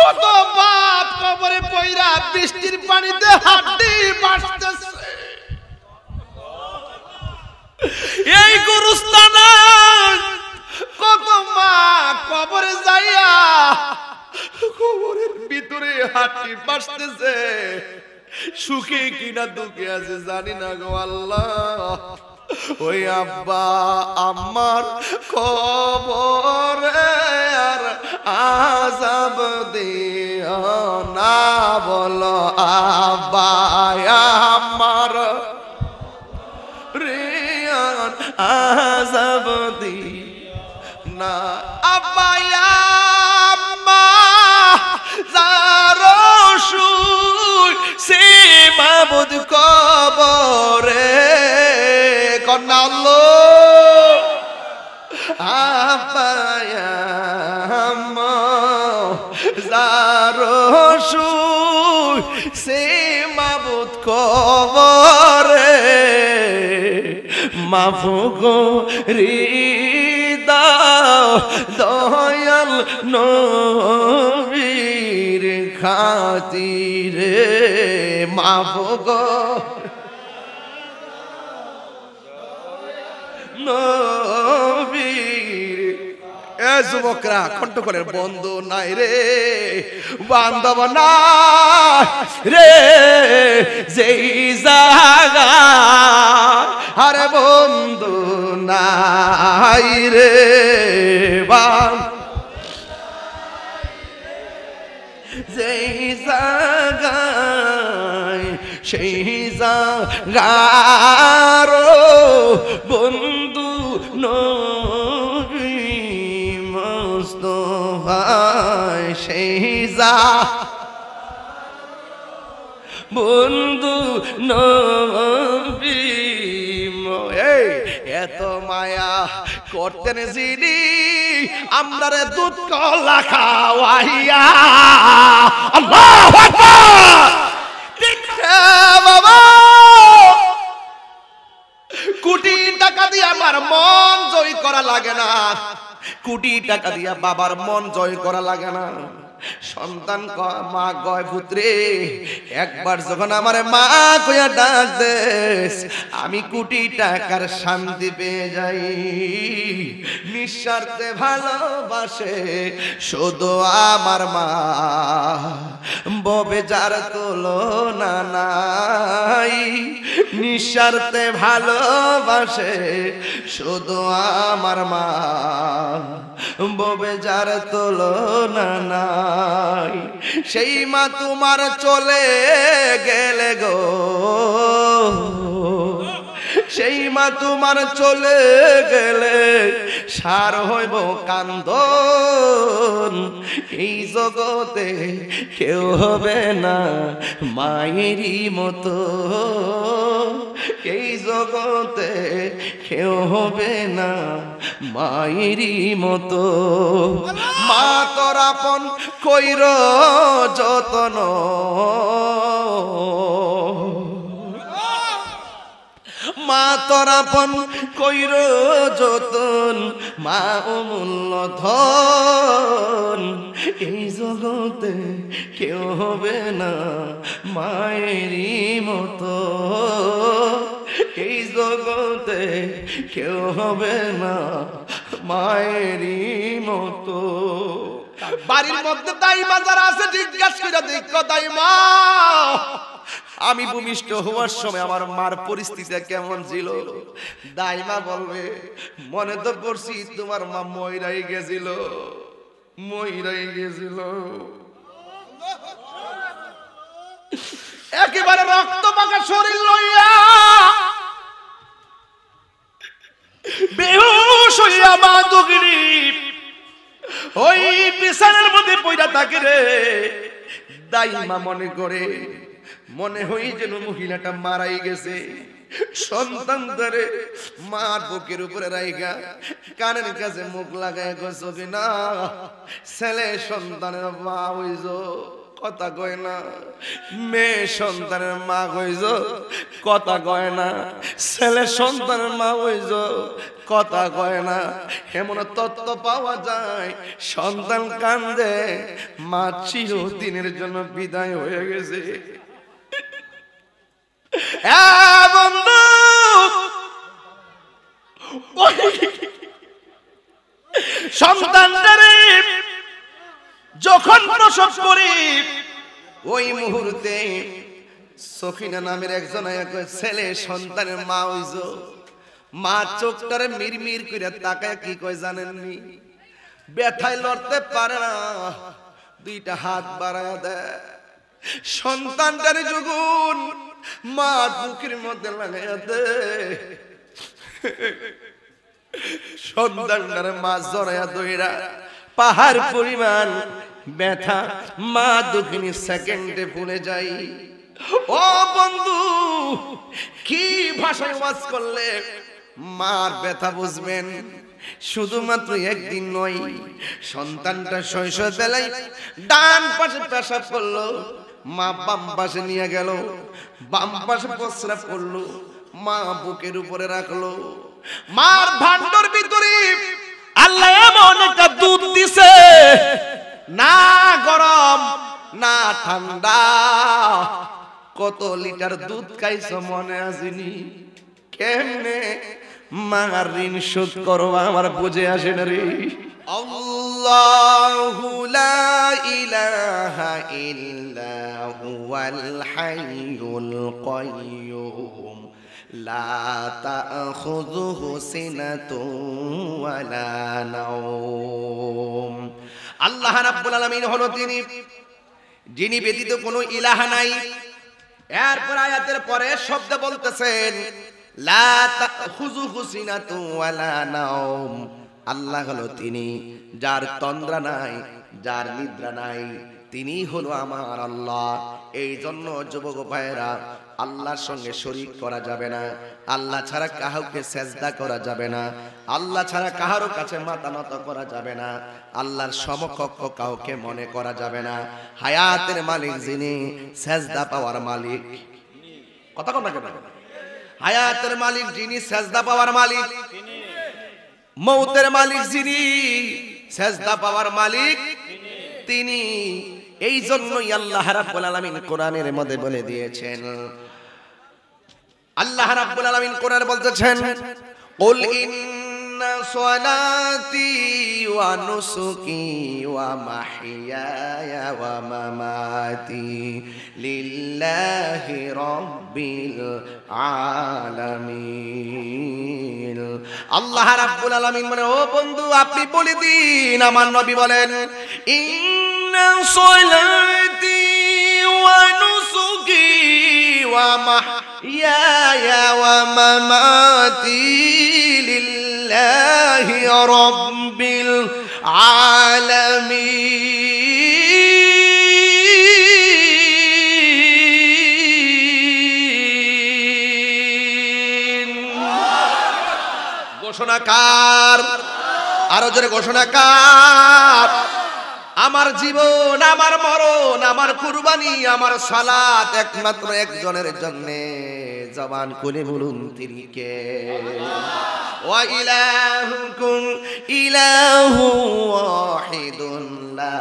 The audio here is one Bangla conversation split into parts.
কত বাপ কবরে পয়রা বৃষ্টির পানিতে হাড্ডি বাসতেছে। এই গুরুস্থানে কত মা কবরে যাইয়া কবরের ভিতরে হাড্ডি বাসতেছে। সুখে কিনা দুঃখে আছে জানি না গো আল্লাহ। ওই আব্বা আমার কবরে আর আযাব দিও না বলো আব্বা আমার রে আর আযাব দিও না আব্বা আম্মা যারো শুই সে মাবুদ কবরে কন্যা আল্লাহ আব্বা আম্মা যারো শুই সে মাবুদ কবরে মাফ করে দাও দয়াল নবীর খাতিরে মাফ নবীর। এ যুবকরা কণ্ঠকলের বন্ধু নাই রে বান্ধব নাই রে যেই জায়গা আরে বন্ধু নাই রে যেই জায়গায় সেই জায়গার বন্ধু নবী মুস্তাফা সেই বন্ধু নবী। এত মায়া করতেন যিনি আমরা রে দুধ কলা খাওয়াইয়া। আল্লাহু আকবার। বাবা কোটি টাকা দিয়ে আমার মন জয় করা লাগে না, কোটি টাকা দিয়া বাবার মন জয় করা লাগে না। সন্তান কয় মা কয় পুত্রে একবার যখন আমারে মা কইয়া ডাক দেস আমি কোটি টাকার শান্তি পেয়ে যাই। নিঃস্বার্থে ভালোবাসে শুধু আমার মা, ববে যার তুলনা নাই। নিঃস্বার্থে ভালোবাসে শুধু আমার মা, ববে যার তুলনা নাই। সেই মা তোমার চলে গেলে গো, সেই মা তোমার চলে গেলে সার হইব কান্দন। এই জগতে কেউ হবে না মায়েরই মতো, এই জগতে কেউ হবে না মায়েরই মতো। মা তোর আপন কইর যতন, মা তোর আপন কইর যতন, মা অমূল্য ধন। এই জগতে কেউ হবে না মায়েরই মতো, এই জগতে কেউ হবে না মায়েরই মতো। বাড়ির মধ্যে দাইমা যারা আছে জিজ্ঞাসা করে দেখো দাইমা আমি ভূমিষ্ঠ হওয়ার সময় আমার মার পরিস্থিতি কেমন ছিল। দাইমা বলবে মনে তো পড়ছি তোমার মা মইরাই গেছিল, মইরাই গেছিল। একেবারে রক্ত মাখা শরীর লইয়া বেহুশ হইয়া মা দুগিনি ওই বিছানার মধ্যে পইড়া থাকে রে। দাইমা মনে করে মনে হই যেন মহিলাটা মারাই গেছে। সন্তান ধরে মার বুকের উপরে রাইগা কানের কাছে মুখ লাগায় গেছে না ছেলে সন্তানের মা হইছো। কথা কয় না। মেয়ে সন্তানের মা হইছ, কথা কয় না। ছেলে সন্তানের মা হইছ, কথা কয় না। এমন তত্ত্ব পাওয়া যায়, সন্তান কান্দে, মা চিরদিনের জন্য বিদায় হয়ে গেছে। বন্ধু, সন্তানটারে যখন প্রসব করি, ওই মুহূর্তে সখিনা নামের একজন ছেলে সন্তানের মা হইছ, মা চোখটারে মিরমির করে তাকায় কি কয় জানেননি? ব্যথায় লড়তে পারে না, দুইটা হাত বাড়ায় দেয়। সন্তানটারে যখন মা বুকের মধ্যে লাগাইয়া দেয়, সন্তানটারে মা জড়াইয়া দইরা, পাহাড় পরিমাণ ব্যথা মা দুঃখিনী সেকেন্ডে ভুলে যাই। ও বন্ধু, কি ভাষায় ওয়াজ করলে মার ব্যথা বুঝবেন? শুধুমাত্র একদিন নয়, সন্তানটা শৈশব বেলায় ডান পাশে পেশাব করলো, মা বাম পাশে নিয়ে গেল, বাম পাশে প্রস্রাব করলো, মা বুকের উপরে রাখলো। মার ভান্ডার ভিতরে আল্লাহ এমন একটা দুধ দিছে, না গরম না ঠান্ডা। কত লিটার দুধ খাইছো মনে আসেনি? কেমনে মার ঋণ শোধ করো আমার বুঝে আসে না রে। আল্লাহু লা ইলাহা ইল্লা হুয়াল হাইয়ুল কাইয়্যুম লা তাখুযুহু সিনাতুন ওয়ালা নাওম। আল্লাহ রাব্বুল আলামিন হলো তিনি, যিনি ব্যতীত কোনো ইলাহ নাই। এরপর আয়াতের পরে শব্দ বলতেছেন লা তাখুযুহু সিনাতুন ওয়ালা নাওম। আল্লাহ হলো তিনি, যার তন্দ্রা নাই, যার নিদ্রা নাই, তিনি হলো আমার আল্লাহ। এই জন্য যুবক ভাইরা, আল্লাহর সঙ্গে শরীক করা যাবে না, আল্লাহ ছাড়া কাউকে সেজদা করা যাবে না, আল্লাহ ছাড়া কারো কাছে মাথা নত করা যাবে না, আল্লাহর সমকক্ষ কাউকে মনে করা যাবে না। হায়াতের মালিক যিনি, সেজদা পাওয়ার মালিক, কথা কন না কেন? হায়াতের মালিক যিনি, সেজদা পাওয়ার মালিক। মৌতের মালিক যিনি, সেজদা পাওয়ার মালিক তিনি। এই জন্যই আল্লাহ রাব্বুল আলামিন কোরআনের মধ্যে বলে দিয়েছেন, আল্লাহ রাব্বুল আলামিন কোরআনে বলতেছেন কুল ইন্না সলাতি ওয়া নুসুকি ওয়া মাহইয়ায়া ওয়া মামাতি লিল্লাহি রাব্বিল আলামিন। আল্লাহ রাব্বুল আলামিন মানে, ও বন্ধু আপনি বলে দিন, আমার নবী বলেন, ইন্না সলাতি ওয়া নুসুকি ওয়া মাহইয়ায়া ওয়া মামাতি লিল্লাহি রাব্বিল আলামিন। ঘোষণাকার, আরো জোরে ঘোষণাকার, আমার জীবন, আমার মরণ, আমার কুরবানি, আমার সালাত একমাত্র একজনের জন্য। জবান খুলে বলুন তিনি কে? ওয়া ইলাহুকুম ইলাহু ওয়াহিদুন লা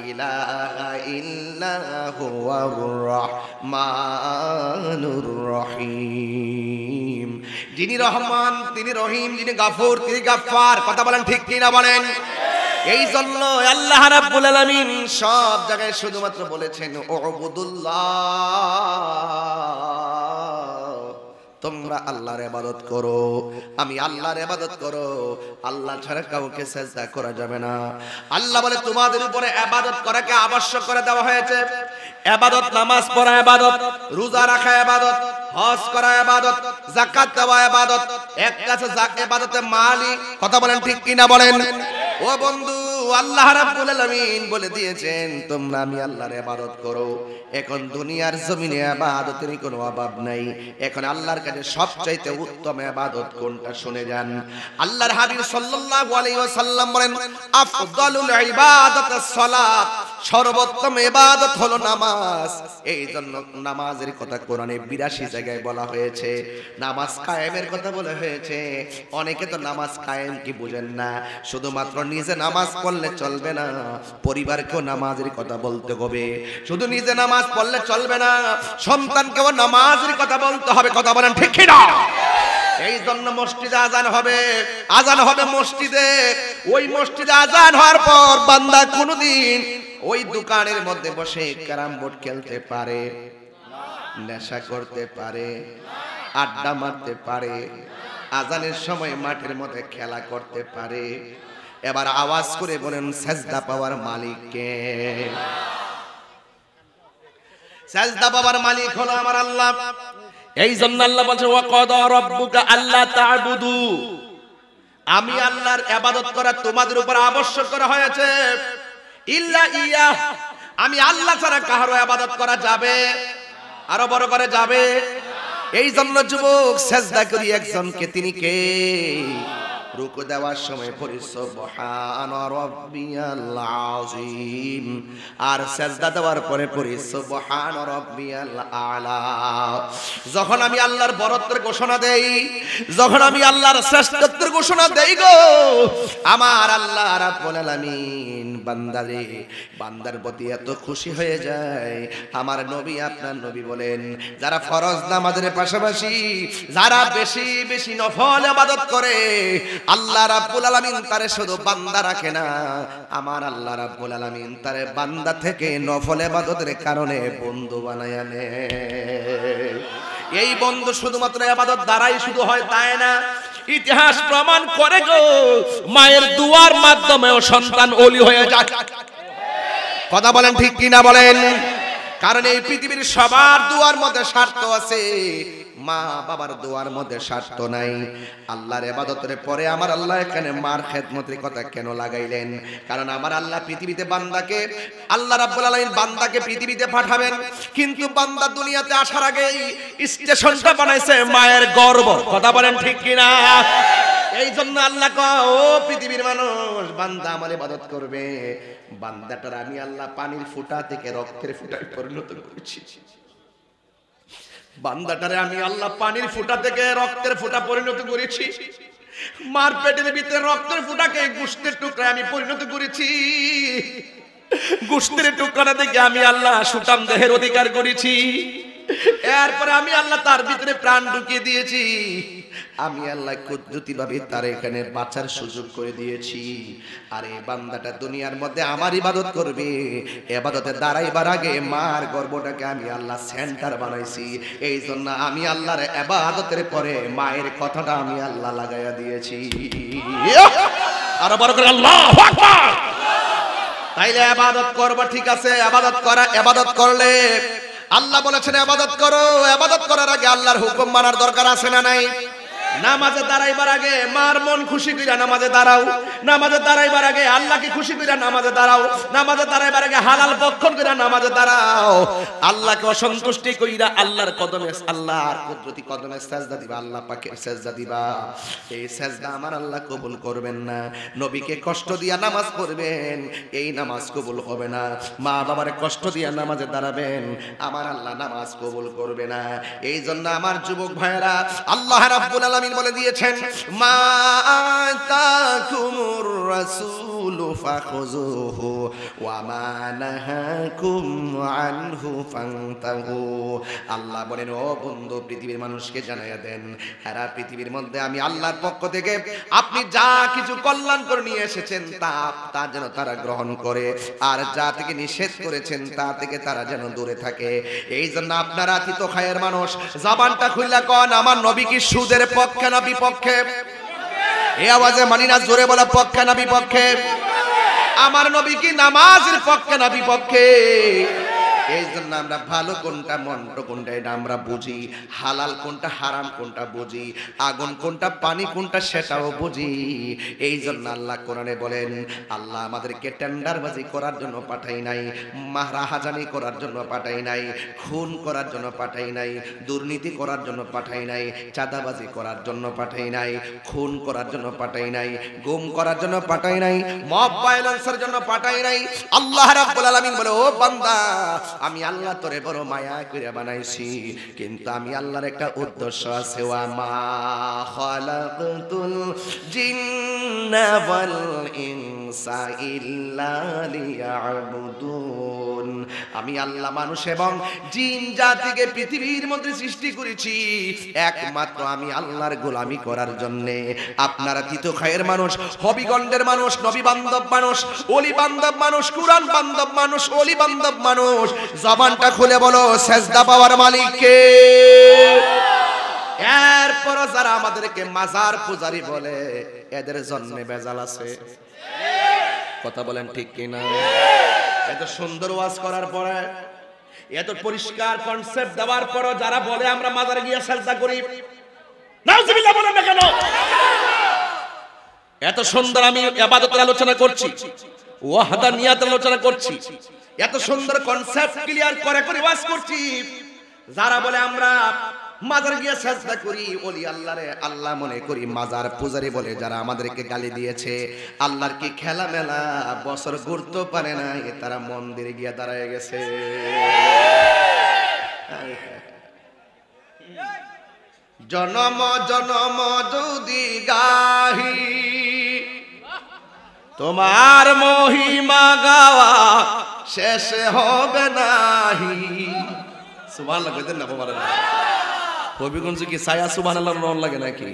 ইলাহা ইল্লা হুয়ার রহমানুর রহিম। যিনি রহমান তিনি রহিম, যিনি গাফুর তিনি গাফফার। কথা বলেন ঠিক কি না বলেন? এই জন্য আল্লাহ রাব্বুল আলামিন সব জায়গায় শুধুমাত্র বলেছেন উবুদুল্লাহ, তোমরা আল্লাহর ইবাদত করো, আমি আল্লাহর ইবাদত করো, আল্লাহ ছাড়া কাউকে সিজদা করা যাবে না। আল্লাহ বলে তোমাদের উপরে ইবাদত করাকে আবশ্যক করে দেওয়া হয়েছে। ইবাদত, নামাজ পড়া ইবাদত, রোজা রাখা ইবাদত, হজ করা ইবাদত, যাকাত দেওয়া ইবাদত। এক কাছে ইবাদতে মালি। কথা বলেন ঠিক কি না বলেন? ও বন্ধু, আল্লাহ রাব্বুল আলামিন বলে দিয়েছেন তোমরা আমি আল্লাহর ইবাদত করো। এখন দুনিয়ার জমিনে ইবাদতের কোনো অভাব নাই। এখন আল্লাহর কাছে সবচাইতে উত্তম ইবাদত কোনটা শুনে যান। আল্লাহর হাবিব সাল্লাল্লাহু আলাইহি ওয়াসাল্লাম বলেন আফদালুল ইবাদাতাস সালাত। সর্বোত্তম ইবাদত হলো নামাজ। এই জন্য নামাজের কথা কোরআনে ৮২ জায়গায় বলা হয়েছে, নামাজ কায়েমের কথা বলা হয়েছে। অনেকে তো নামাজ কায়েম কি বুঝেন না, শুধুমাত্র নিজে নামাজ পড়লে চলবে না, পরিবারকেও নামাজের কথা বলতে হবে। শুধু নিজে নামাজ পড়লে চলবে না, সন্তানকেও নামাজের কথা বলতে হবে। কথা বলেন ঠিক কি না? এই জন্য মসজিদে আজান হবে, আজান হবে মসজিদে। ওই মসজিদে আজান হওয়ার পর বান্দা কোনদিন ওই দোকানের মধ্যে বসে ক্যারাম বোর্ড খেলতে পারে, নেশা করতে পারে, আড্ডা মারতে পারে, আজানের সময় মাঠের মধ্যে খেলা করতে পারে। এবার আওয়াজ করে বলেন সেজদা পাওয়ার মালিক কে? সেজদা পাওয়ার মালিক হলো আমার আল্লাহ। এই জন্য আল্লাহ বলছে ওয়া ক্বাদা রাব্বুকা আল্লা তা'বুদু, আমি আল্লাহর ইবাদত করা তোমাদের উপর আবশ্যক করা হয়েছে। ইল্লা ইয়া, আমি আল্লাহ ছাড়া কারো ইবাদত করা যাবে? আরো বড় করে যাবে? এই জন্য যুবক সেজদা করি একজনকে, তিনি কে? রুকু দেওয়ার সময় পড়ি সুবহানা রাব্বিয়াল আযীম, আর সেজদা দেওয়ার পরে পড়ি সুবহানা রাব্বিয়াল আলা। যখন আমি আল্লাহর বরত্বের ঘোষণা দেই, যখন আমি আল্লাহর শ্রেষ্ঠত্বের ঘোষণা দেই গো, আমার আল্লাহ রাব্বুল আলামিন বান্দারে, বান্দার প্রতি এত খুশি হয়ে যায়। আমার নবী, আপনার নবী বলেন, যারা ফরজ নামাজের পাশাপাশি যারা বেশি বেশি নফল ইবাদত করে, আল্লাহ রাব্বুল আলামিন তারে শুধু বান্দা রাখে না, আমার আল্লাহ রাব্বুল আলামিন তারে বান্দা থেকে নফল ইবাদতের কারণে বন্ধু বানায় নেয়। এই বন্ধু শুধুমাত্র ইবাদত দ্বারাই শুধু হয় তাই না, ইতিহাস প্রমাণ করে গো, মায়ের দুয়ার মাধ্যমেও সন্তান ওলি হয়ে যায়। কথা বলেন ঠিক কি না বলেন? কারণ এই পৃথিবীর সবার দুয়ার মধ্যে স্বার্থ আছে, মা বাবার দোয়ার মধ্যে স্বার্থ নাই। আল্লাহর ইবাদতের পরে আমার আল্লাহ এখানে মার খেদমতের কথা কেন লাগাইলেন? কারণ আমার আল্লাহ পৃথিবীতে বান্দাকে, আল্লাহ রাব্বুল আলামিন বান্দাকে পৃথিবীতে পাঠাবেন, কিন্তু বান্দা দুনিয়াতে আসার আগেই স্টেশনটা বানাইছে মায়ের গর্ভ। কথা বলেন ঠিক কি না? এই জন্য আল্লাহ কয়, ও পৃথিবীর মানুষ, বান্দা আমার ইবাদত করবে। বান্দাটার আমি আল্লাহ পানির ফোঁটা থেকে রক্তের ফোঁটায় পরিণত করেছি। বান্দাটারে আমি আল্লাহ পানির ফোঁটা থেকে রক্তের ফোঁটা পরিণত করেছি। মার পেটের ভিতরে রক্তের ফোঁটাকে গোশতের টুকরায় আমি পরিণত করেছি। গোশতের টুকরা থেকে আমি আল্লাহ সুঠাম দেহের অধিকার করেছি। এরপরে আমি আল্লাহ তার ভিতরে প্রাণ ঢুকিয়ে দিয়েছি। আমি আল্লাহ কুদরতি ভাবে তার এখানে বাঁচার সুযোগ করে দিয়েছি। আর এই বান্দাটা দুনিয়ার মধ্যে আমার ইবাদত করবে, ইবাদতে দাঁড়াইবার আগে মার গর্ভটাকে আমি আল্লাহ সেন্টার বানাইছি। এই জন্য আমি আল্লাহর ইবাদতের পরে মায়ের কথাটা আমি আল্লাহ লাগাইয়া দিয়েছি। আর বড় করে আল্লাহু আকবার। তাইলে ইবাদত করবা, ঠিক আছে, ইবাদত করলে আল্লাহ বলেছেন ইবাদত করো। ইবাদত করার আগে আল্লাহর হুকুম মানার দরকার আছে না নাই? নামাজে দাঁড়াইবার আগে মার মন খুশি কইরা নামাজে দাঁড়াও। নামাজে দাঁড়াইবার আগে আল্লাহকে খুশি কইরা নামাজে দাঁড়াও। নামাজে দাঁড়াইবার আগে হালাল ভক্ষণ কইরা নামাজে দাঁড়াও। আল্লাহকে অসন্তুষ্টি কইরা আল্লাহর কদমে, আল্লাহর কুদরতি কদমে সেজদা দিবা, আল্লাহ পাকের সেজদা দিবা। এই সেজদা আমার আল্লাহ কবুল করবেন না। নবীকে কষ্ট দিয়া নামাজ পড়বেন, এই নামাজ কবুল হবে না। মা বাবার কষ্ট দিয়া নামাজে দাঁড়াবেন, আমার আল্লাহ নামাজ কবুল করবে না। এই জন্য আমার যুবক ভাইয়েরা, আল্লাহ রাব্বুল আলামিন বলে দিয়েছেন, মা আতাকুমুর রাসূলু ফাখুযুহু ওয়া মা নাহাকুম আনহু ফান্তাহু। আল্লাহ বলেন, ও বন্ধু, পৃথিবীর মানুষকে জানাইয়া দেন, সারা পৃথিবীর মধ্যে আমি আল্লাহর পক্ষ থেকে আপনি যা কিছু কল্যাণ করে নিয়ে এসেছেন তা যেন তারা গ্রহণ করে, আর যা থেকে নিষেধ করেছেন তা থেকে তারা যেন দূরে থাকে। এই জন্য আপনারা তিতো খায়ের মানুষ, জবানটা খুললা কোন, আমার নবী কি সুদের পক্ষে না বিপক্ষে? এই আওয়াজে মানি না, জোরে বলা পক্ষে না বিপক্ষে? আমার নবী কি নামাজের পক্ষে না বিপক্ষে? এই জন্য আমরা ভালো কোনটা মন্দ কোনটা এটা আমরা বুঝি, হালাল কোনটা হারাম কোনটা বুঝি, আগুন কোনটা পানি কোনটা সেটাও বুঝি। এই জন্য আল্লাহ কোরআনে বলেন, আল্লাহ আমাদেরকে টেন্ডারবাজি করার জন্য পাঠাই নাই, রাহাজানি করার জন্য পাঠাই নাই, খুন করার জন্য পাঠাই নাই, দুর্নীতি করার জন্য পাঠাই নাই, চাঁদাবাজি করার জন্য পাঠাই নাই, খুন করার জন্য পাঠাই নাই, গুম করার জন্য পাঠাই নাই, মব ভায়োলেন্সের জন্য পাঠাই নাই। আল্লাহ রাব্বুল আলামিন বলে, ও বান্দা, আমি আল্লাহ তোরে বড় মায়া করে বানাইছি, কিন্তু আমি আল্লাহর একটা উদ্দেশ্য আছে। ওয়া মা খালাকতুল জিন্না ওয়াল ইনসা ইল্লা লিয়াবুদুন। আমি আল্লাহ মানুষ এবং জিন জাতিকে পৃথিবীর মধ্যে সৃষ্টি করেছি একমাত্র আমি আল্লাহর গোলামি করার জন্য। আপনারা তিতো খায়ের মানুষ, হবিগঞ্জের মানুষ, নবী বান্ধব মানুষ, ওলি বান্ধব মানুষ, কুরআন বান্ধব মানুষ, ওলি বান্ধব মানুষ, জবানটা খুলে বলো সেজদা পাওয়ার মালিক কে? এরপর যারা আমাদেরকে মাজার পূজারি বলে, এদের জন্মে বেজাল আছে। কথা বলেন ঠিক কিনা? এত সুন্দর ওয়াজ করার পরে, এত পরিষ্কার কনসেপ্ট দেওয়ার পরও যারা বলে আমরা মাজারে গিয়ে সেজদা করি, নাউজুবিল্লাহ বলেন না কেন? এত সুন্দর আমি ইবাদতের আলোচনা করছি, ওয়াহদানিয়াতের আলোচনা করছি, এত সুন্দর কনসেপ্ট ক্লিয়ার করে করে ওয়াজ করছি, যারা বলে আমরা মাজার গিয়ে সেজদা করি, ওলি আল্লাহরে আল্লাহ মনে করি, মাজার পূজারি বলে যারা আমাদেরকে গালি দিয়েছে, আল্লাহর কি খেলা মেলা, বছর ঘুরতে পারে না, তারা মন্দিরে গিয়ে দাঁড়ায় গেছে। জনম জনম যদি গাহি তোমার মহিমা গাওয়া শেষ হবে নাহি। সুবহানাল্লাহ কইতেন না বাবা? হবিগঞ্জ কি ছায়া সুবহানাল্লাহ রন লাগে নাকি?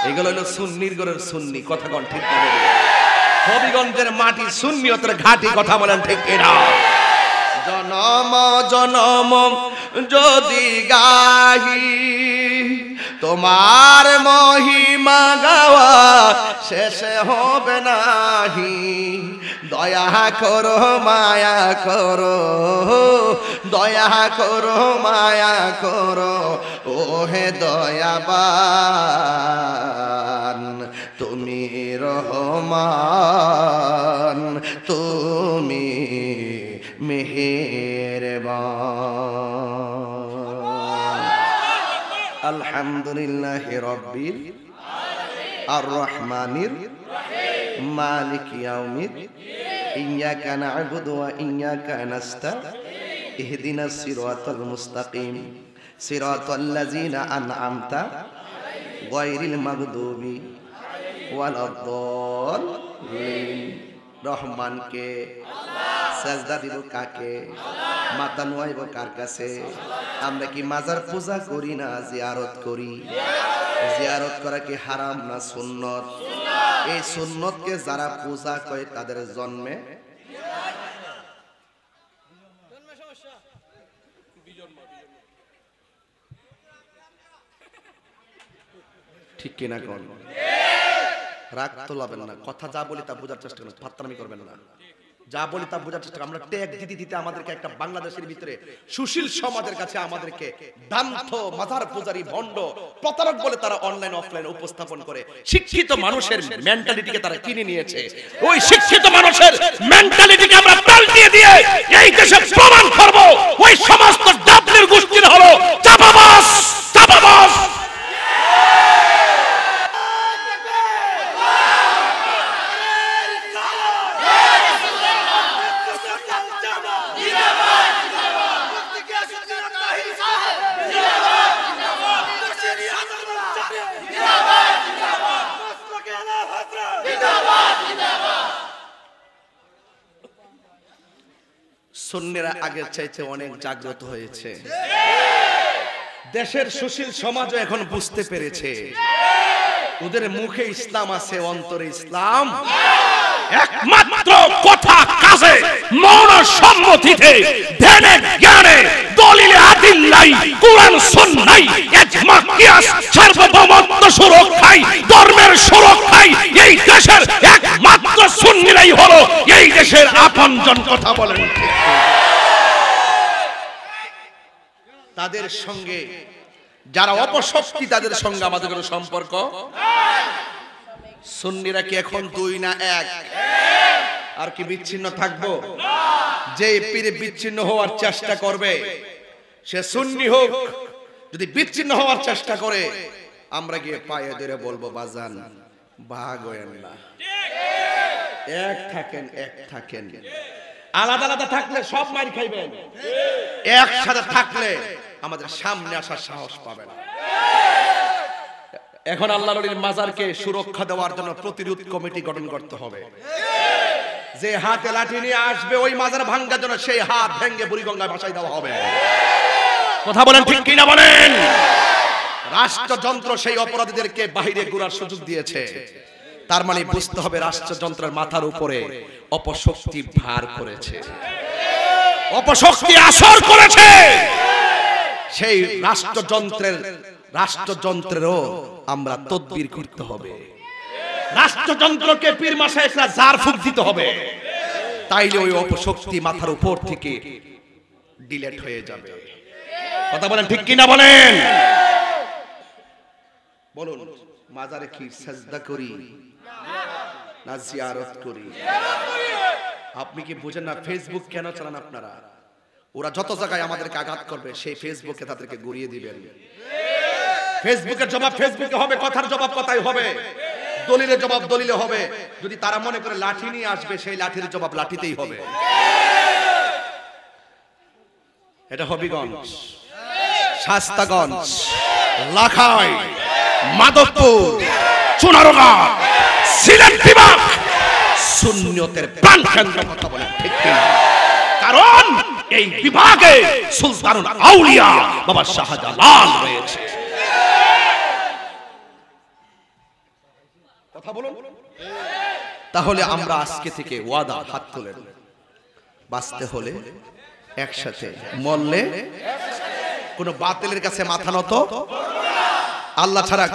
এগুলো হলো সুন্নির ঘরের সুন্নি। কথা কোন ঠিক না? হবিগঞ্জের মাটি সুন্নিয়তের ঘাটি। কথা বলেন ঠিক কিনা? জনম জনম যদি গাহি তোমার মহিমা গাওয়া শেষ হবে নাহি। দয়া করো মায়া করো, দয়া করো মায়া করো, ও হে দয়াবান তুমি রহমান, তুমি মেহেরবান। আলহামদুলিল্লাহি রাব্বিল আর রহমানির মালিক ইয়াউমিদ ইয়্যাকা না'বুদু ওয়া ইয়্যাকা নাস্তাঈন ইহদিনাস সিরাতাল মুস্তাকিম সিরাতাল লাযিনা আন'আমতা গায়রিল মাগদুবি ওয়ালাদ-দাল্লিন। রহমানকে সাজদা দিব কাকে? মাথা নোয়াইব কার কাছে? আমরা কি মাজার পূজা করি না জিয়ারত করি? জিয়ারত করা কি হারাম না সুন্নত? এই সুন্নতকে যারা পূজা করে তাদের জন্মে ঠিক কিনা কোন? রাগ তোলাবেন না, কথা যা বলি তা বোঝার চেষ্টা করুন, ফাত্তারামি করবেন না। যা বলি তা বোঝার চেষ্টা করুন। আমরা ট্যাগ দিতে দিতে আমাদেরকে একটা বাংলাদেশের ভিতরে সুশীল সমাজের কাছে আমাদেরকে দান্ত মাজার পূজারি ভণ্ড প্রতারক বলে তারা অনলাইন অফলাইন উপস্থাপন করে শিক্ষিত মানুষের মেন্টালিটিকে তারা কিনে নিয়েছে। ওই শিক্ষিত মানুষের মেন্টালিটিকে আমরা পাল্টিয়ে দিয়ে এই দেশে প্রমাণ করব ওই সমস্ত ডাবলির গোষ্ঠীর হলো চাপাবাস চাপাবাস। সুন্নিরা আগের চাইতে অনেক জাগ্রত হয়েছে। দেশের সুশীল সমাজও এখন বুঝতে পেরেছে ওদের মুখে ইসলাম আছে, অন্তরে ইসলাম। একমাত্র কথা কাজে মৌন সম্মতিতে ধ্যানে জ্ঞানে দলিলে আদিল্লাই কুরআন সুন্নাহ ইজমা কিয়াস সার্বভৌমত্ব সুরক্ষায় ধর্মের সুরক্ষায় এই দেশের একমাত্র সুন্নিরাই হলো এই দেশের আপনজন। কথা বলেন তাদের সঙ্গে যারা অপশক্তি তাদের সঙ্গে আমাদের কোনো সম্পর্ক। সুন্নিরা কি এখন দুই না এক? আর কি বিচ্ছিন্ন থাকবো? যে পীরে বিচ্ছিন্ন হওয়ার চেষ্টা করবে সে সুন্নি হোক, যদি বিচ্ছিন্ন হওয়ার চেষ্টা করে আমরা গিয়ে পায়ে ধরে বলবো বাজান ভাগ হয়েন না, এক থাকেন, এক থাকেন। আলাদা আলাদা থাকলে সব মার খাইবেন, একসাথে থাকলে আমাদের সামনে আসার সাহস পাবেন। এখন আল্লাহর ওলির মাজারকে সুরক্ষা দেওয়ার জন্য প্রতিরোধ কমিটি গঠন করতে হবে। যে হাতে লাঠি নিয়ে আসবে ওই মাজার ভাঙ্গার জন্য সেই হাত ভেঙে বুড়িগঙ্গায় ভাসাই দেওয়া হবে। কথা বলেন ঠিক কিনা বলেন? রাষ্ট্রযন্ত্র সেই অপরাধীদেরকে বাহিরে ঘোরার সুযোগ দিয়েছে, তার মানে বুঝতে হবে রাষ্ট্রযন্ত্রের মাথার উপরে অপশক্তি ভার করেছে, অপশক্তি আসর করেছে। সেই রাষ্ট্রযন্ত্রেরও আমরা তদবির করতে হবে। রাষ্ট্রযন্ত্রকে পীর মাশায়েখরা জারফুক দিতে হবে, তাইলে ওই অপশক্তি মাথার উপর থেকে ডিলেট হয়ে যাবে। কথা বলেন ঠিক কিনা বলেন? বলুন, মাজারে কি সাজদা করি না জিয়ারত করি? আপনি কি বুঝেন না? ফেসবুক কেন চালান আপনারা? ওরা যত জায়গায় আমাদেরকে আঘাত করবে সেই ফেসবুকে তাদেরকে গড়িয়ে দিবেন। ফেসবুকের জবাব ফেসবুকে হবে, কথার জবাব কথাই হবে, দলিলের জবাব দলিলে হবে। যদি তারা মনে করে লাঠি নিয়ে আসবে সেই লাঠির জবাব লাঠিতেই হবে। এটা হবিগঞ্জ, শাস্তাগঞ্জ, লাখাই, মাধবপুর, চুনারোগা, সিলেট বিভাগ সুন্নিয়তের প্রাণকেন্দ্র। কথা বলে ঠিক কিনা? কারণ এই বিভাগে সুলতানুল আউলিয়া বাবা শাহজালাল রয়েছে। কথা বলুন। তাহলে আমরা আজকে থেকে ওয়াদা, হাত তোলেন, বাঁচতে হলে একসাথে, মরলে কোন বাতিলের কাছে মাথা নত, আল্লাহ ছাড়া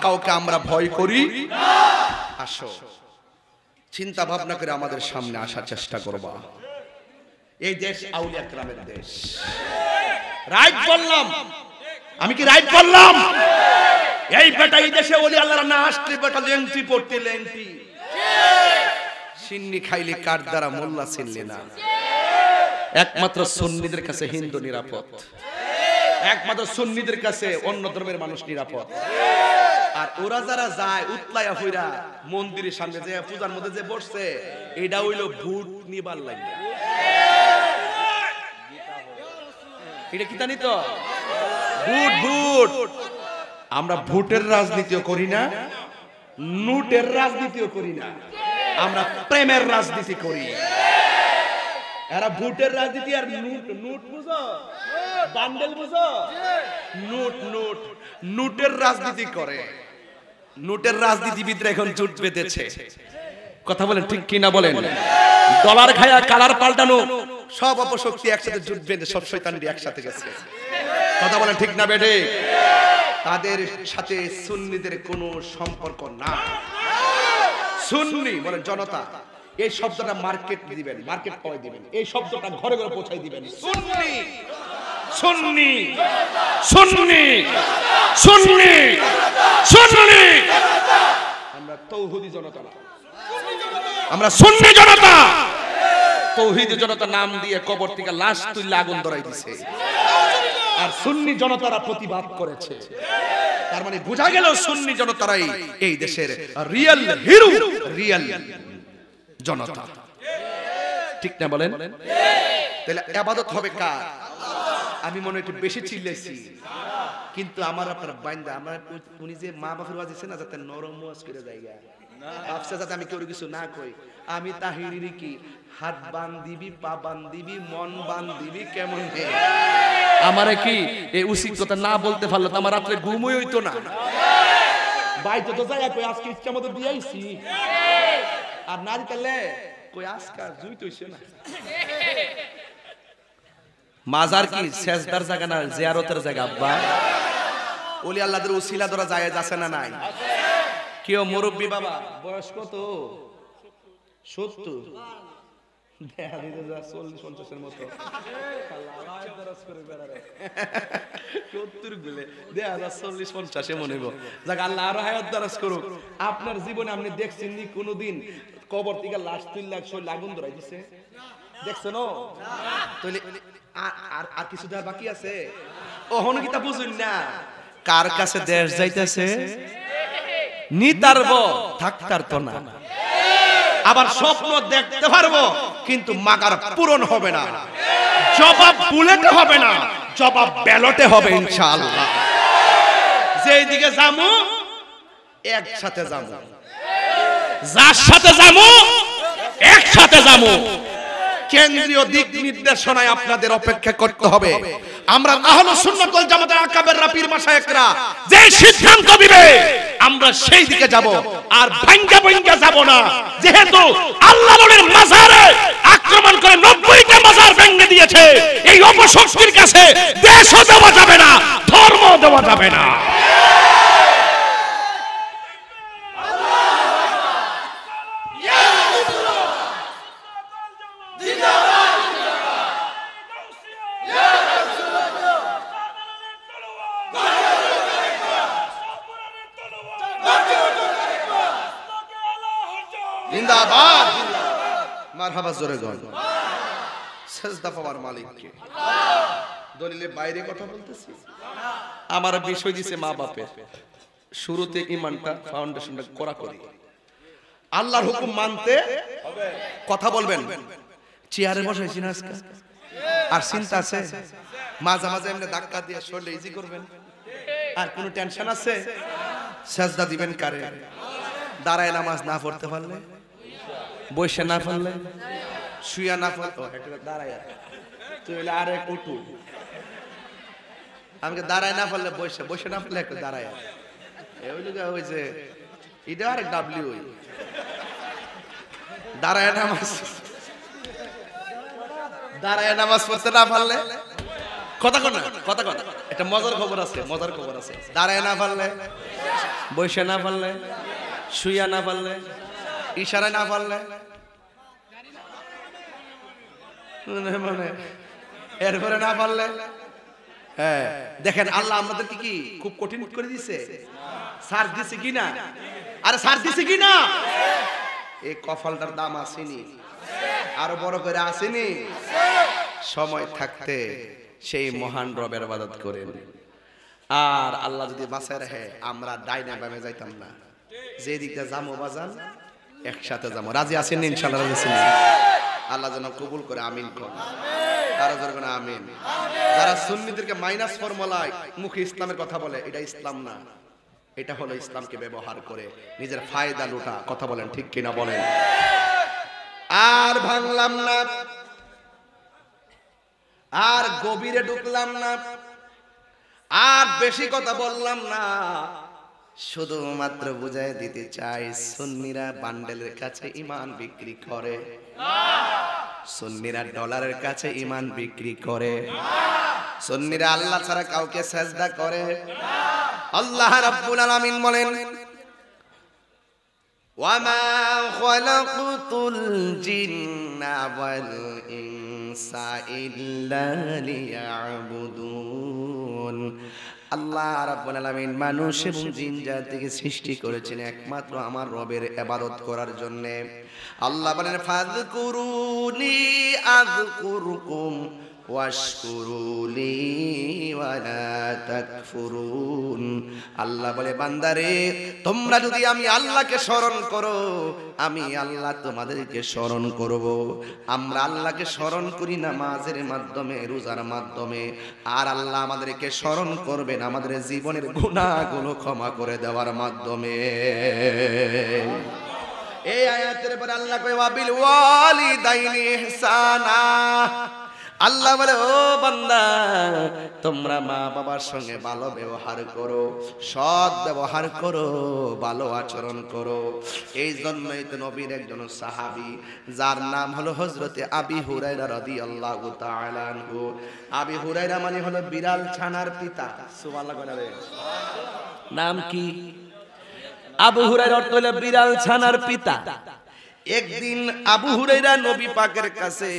কাউকে আমরা ভয় করি। আসো, চিন্তা ভাবনা করে আমাদের সামনে আসার চেষ্টা করবা। এই দেশ আউলিয়া কেরামের দেশ। রাইট বললাম? আমি কি রাইট বললাম? এই বেটা এই দেশে ওলি আল্লাহর না আসলে বেটা লেংটি পড়তে লেংটি, সিন্নি খাইলে কার দ্বারা মোল্লা চিনলে না। একমাত্র সুন্নিদের কাছে হিন্দু নিরাপদ, একমাত্র সুন্নিদের কাছে অন্য ধর্মের মানুষ নিরাপদ। আর ওরা যারা যায় উতলায়া হইরা মন্দিরের সামনে যে পূজার মধ্যে যে বসছে, এটা হইল ভোট নিবার লাগে। এটা কি জানি তো? Vote vote. আমরা ভোটের রাজনীতিও করি না, নোটের রাজনীতিও করি না, আমরা প্রেমের রাজনীতি করি। এরা ভোটের রাজনীতি আর নোট বুঝো, বান্ডেল বুঝো, নোটের রাজনীতি করে। নোটের রাজনীতিবিদরা এখন জোট বেঁধেছে। কথা বলেন ঠিক কিনা বলেন? ডলার খায়া কালার পাল্টানো সব অপশক্তি একসাথে জোট বেঁধে সব শয়তানরা একসাথে গেছে। কথা বলেন ঠিক না বেটে? তাদের সাথে সুন্নিদের কোনো সম্পর্ক না। সুন্নি বলেন জনতা, এই শব্দটা মার্কেট দিবেন, মার্কেট পয় দিবেন, এই শব্দটা ঘরে ঘরে পৌঁছাই দিবেন। সুন্নি সুন্নি সুন্নি সুন্নি সুন্নি। আমরা তৌহিদি জনতা না, আমরা সুন্নি জনতা। তৌহিদি জনতা নাম দিয়ে কবর থেকে লাশ তুলে আগুন ধরাই দিছে, আর সুন্নি জনতারা প্রতিবাদ করেছে। তার মানে বোঝা গেল সুন্নি জনতারাই এই দেশের রিয়েল হিরো, রিয়েল জনতা। ঠিক না বলেন? তাহলে ইবাদত হবে কার? আমি মনে একটু বেশি চিল্লাইছি, কিন্তু আমার আপনার বান্দা, আমার উনি যে মা বাপের ওয়াজ দিছে না, যাতে নরম ওয়াজ করে জায়গা ভাবছে যাতে আমি কেউ কিছু না কই। আমি তাহিরি কি হাত বান্ধিবি, পা বান্ধিবি, মন বান্ধিবি, কেমন হে আমারে কি এই উচিত কথা না বলতে পারলে তো আমার রাত্রে ঘুমই হইতো না। বাইতে তো যাই কই আজকে ইচ্ছা মতো দিয়েছি, আর না দিতে কই আজকে জুই তৈছে না। মাজার কি সেজদার জায়গা না জিয়ারতের জায়গা? আব্বা ওলি আল্লাহদের উসিলা ধরা যায় আছে না নাই? কেউ মুরব্বী বাবা বয়স কত? 70, দেখা দিতে যা 40-50 মতো আল্লাহ দরজ করে বেড়ারে 70 গুলে দেখা যা 40-50 মনে হইব যাক আল্লাহ আরো হায়াত দরজ করুক আপনার জীবনে আপনি দেখছেন নি কোনদিন কবর থেকে লাশ তুললা শরীর আগুন ধরাই দিছে দেখছেন না তাহলে আর কিছু দেওয়ার বাকি আছে ওহনো কি তা বুঝুন না কার কাছে দেশ যাইতেছে নিতারব থাকতার তো না আবার স্বপ্ন দেখতে পারবো কিন্তু মাগার পূরণ হবে না জবাব বুলেটে হবে না জবাব ব্যালটে হবে ইনশাআল্লাহ যেই দিকে যামু একসাথে যামু যার সাথে যামু একসাথে যামু কেন্দ্রীয় দিক নির্দেশনায় আপনাদের অপেক্ষা করতে হবে আমরা আহলুস সুন্নাত ওয়াল জামাতের আকাবেররা পীর মাশায়েখরা যে সিদ্ধান্ত দিবে আমরা সেই দিকে যাব আর ভাঙ্গা ভাঙ্গা যাব না যেহেতু আল্লাহ নবীর মাজারে আক্রমণ করে 90টা মাজার ভেঙে দিয়েছে এই অপশক্তির কাছে দেশও দেওয়া যাবে না ধর্ম দেওয়া যাবে না জিন্দাবাদ মারহাবা জোরে গন সেজদা পাওয়ার মালিক কে দলিলের বাইরে কথা বলতেছি আমার বিষয় দিছে মা বাপের শুরুতে ঈমানটা ফাউন্ডেশনটা করা করি আল্লাহর হুকুম মানতে হবে কথা বলবেন চেয়ারে বসাইছি না আজকে আর চিন্তা আছে মাঝে মাঝে এমনি ধাক্কা দিয়ে শরীর ইজি করবেন আর কোনো টেনশন আছে সেজদা দিবেন কারে দাঁড়ায় নামাজ না পড়তে পারলে বসে না পারলে শুয়া না পারলে একটা দাঁড়ায় তুই হইলে আরে উঠু আমাকে দাঁড়ায় না পারলে বসে বসে না পারলে একটা দাঁড়ায় ওই যে এটা আর ডাব্লিউ দাঁড়ায় নামাজ পড়তে না পারলে কথা এটা মজার খবর আছে দাঁড়ায় না পারলে বসে না পারলে শুয়া না পারলে ইশারা না পারলে মানে এরপরে না পারলে হ্যাঁ দেখেন আল্লাহ আমাদেরকে কি খুব কঠিন করে দিছে সার দিছে কিনা আরে সার দিছে কিনা এই কফলটার দাম আসেনি আরো বড় করে আসেনি সময় থাকতে সেই মহান রবের ইবাদত করেন আর আল্লাহ যদি বাঁচায় রাখে আমরা ডাইনে বামে যাইতাম না যে দিকটা যাবো বাজান একসাথে যাবো রাজি আছেন ইনশাআল্লাহ রাজি আছেন আল্লাহ যেন কবুল করে আমিন কোন আর যেন আমিন যারা সুন্নিদেরকে মাইনাস ফর্মুলায় মুখে ইসলামের কথা বলে এটা ইসলাম না এটা হলো ইসলামকে ব্যবহার করে নিজের ফায়দা লুটা কথা বলেন ঠিক কিনা বলেন আর ভাঙলাম না আর গভীরে ঢুকলাম না আর বেশি কথা বললাম না শুধুমাত্র বুঝাই দিতে চাই সুন্নিরা বান্ডেলের কাছে ঈমান বিক্রি করে সুন্নিরা ডলারের কাছে ঈমান বিক্রি করে সুন্নিরা আল্লাহ ছাড়া কাউকে সিজদা করে আল্লাহ রাব্বুল আলামিন বলেন ওয়ামা খালাকুতুল জিন্না ওয়াল ইনসা ইল্লা লিয়াবুদুন আল্লাহ রাব্বুল আলামিন মানুষ এবং জিন জাতিকে সৃষ্টি করেছেন একমাত্র আমার রবের ইবাদত করার জন্য আল্লাহ বলেন ফাযকুরুনি আযকুরুকুম ওয়াশকুরুলি ওয়ালা তাকফুরুন আল্লাহ বলে বান্দারে তোমরা যদি আমি আল্লাহকে স্মরণ করো আমি আল্লাহ তোমাদেরকে স্মরণ করব আমরা আল্লাহকে স্মরণ করি নামাজের মাধ্যমে রোজার মাধ্যমে আর আল্লাহ আমাদেরকে স্মরণ করবেন আমাদের জীবনের গুনাহগুলো ক্ষমা করে দেওয়ার মাধ্যমে এই আয়াতের পরে আল্লাহ কয় ওয়াবিল ওয়ালিদাইনি ইহসানা আল্লাহ বলে ও বান্দা তোমরা মা বাবার সঙ্গে ভালো ব্যবহার করো সৎ ব্যবহার করো ভালো আচরণ করো এই জন্যই তো নবীর একজন সাহাবী যার নাম হলো হযরতে আবি হুরায়রা রাদিয়াল্লাহু তাআলা আনহু আবি হুরায়রা মানে হলো বিড়াল ছানার পিতা সুবহানাল্লাহ বলে নাম কি আবু হুরায়রা অর্থ হলো বিড়াল ছানার পিতা একদিন আবু হুরায়রা নবী পাকের কাছে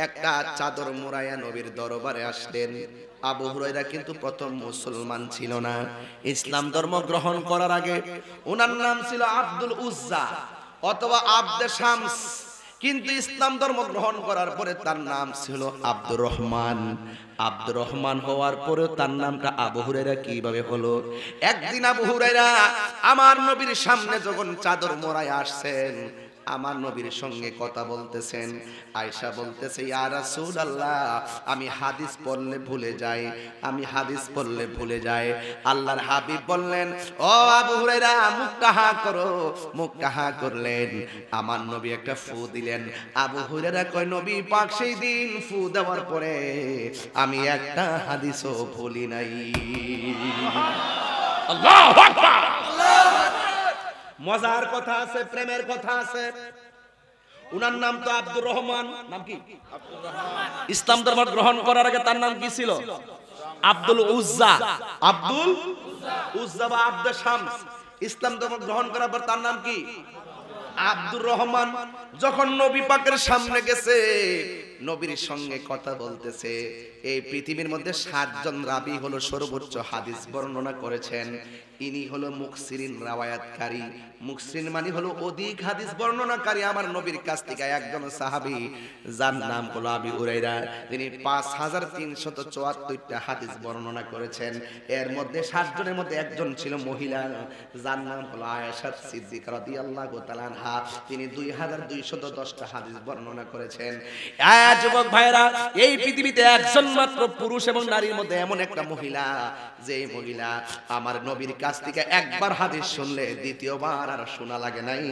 একটা চাদর মোড়ায়া নবীর দরবারে আসলেন। আবু হুরায়রা কিন্তু প্রথম মুসলমান ছিল না। ইসলাম ধর্ম গ্রহণ করার আগে ওনার নাম ছিল আব্দুল উজ্জা অথবা আব্দে শামস, কিন্তু ইসলাম ধর্ম গ্রহণ করার পরে তার নাম ছিল আব্দুর রহমান। আব্দুর রহমান হওয়ার পরেও তার নামটা আবু হুরায়রা কিভাবে হলো? একদিন আবু হুরায়রা আমার নবীর সামনে যখন চাদর মোড়ায় আসছেন, আমার নবীর সঙ্গে কথা বলতেছেন, আয়েশা বলতেছে ইয়া রাসূলুল্লাহ আমি হাদিস পড়লে ভুলে যাই, আমি হাদিস পড়লে ভুলে যাই। আল্লাহর হাবিব বললেন ও আবু হুরায়রা মুখটা হা করো। মুখটা হা করলেন, আমার নবী একটা ফু দিলেন। আবু হুরায়রা কয় নবী পাক সেই দিন ফু দেওয়ার পরে আমি একটা হাদিসও ভুলি নাই। আল্লাহু আকবার। মজার কথা আছে, প্রেমের কথা আছে। উনার নাম তো আব্দুর রহমান। নাম কি? ইসলাম ধর্ম গ্রহণ করার আগে তার নাম কি ছিল? আব্দুল উজ্জা। আব্দুল উজ্জা বা আব্দে শামস। ইসলাম ধর্ম গ্রহণ করার পর তার নাম কি? আব্দুর রহমান। যখন নবী পাকের সামনে গেছে, নবীর সঙ্গে কথা বলতেছে, এই পৃথিবীর মধ্যে 7 জন রাবী হলো সর্বোচ্চ হাদিস বর্ণনা করেছেন। ইনি হলো মুকসিরিন রাওয়ায়াতকারী। মুকসিরিন মানে হলো অধিক হাদিস বর্ণনাকারী। আমার নবীর কাছ থেকে একজন সাহাবী যার নাম হলো আবু হুরায়রা, তিনি 5374টা হাদিস বর্ণনা করেছেন। এর মধ্যে 7 জনের মধ্যে একজন ছিল মহিলা, যার নাম হলো আয়েশা সিদ্দিকা রাদিয়াল্লাহু তাআলা আনহা। তিনি 2210টা হাদিস বর্ণনা করেছেন। যুবক ভাইরা, এই পৃথিবীতে একজন মাত্র পুরুষ এবং নারীর মধ্যে এমন একটা মহিলা, যে মহিলা আমার নবীর কাছ থেকে একবার হাদিস শুনলে দ্বিতীয়বার আর শোনা লাগে নাই,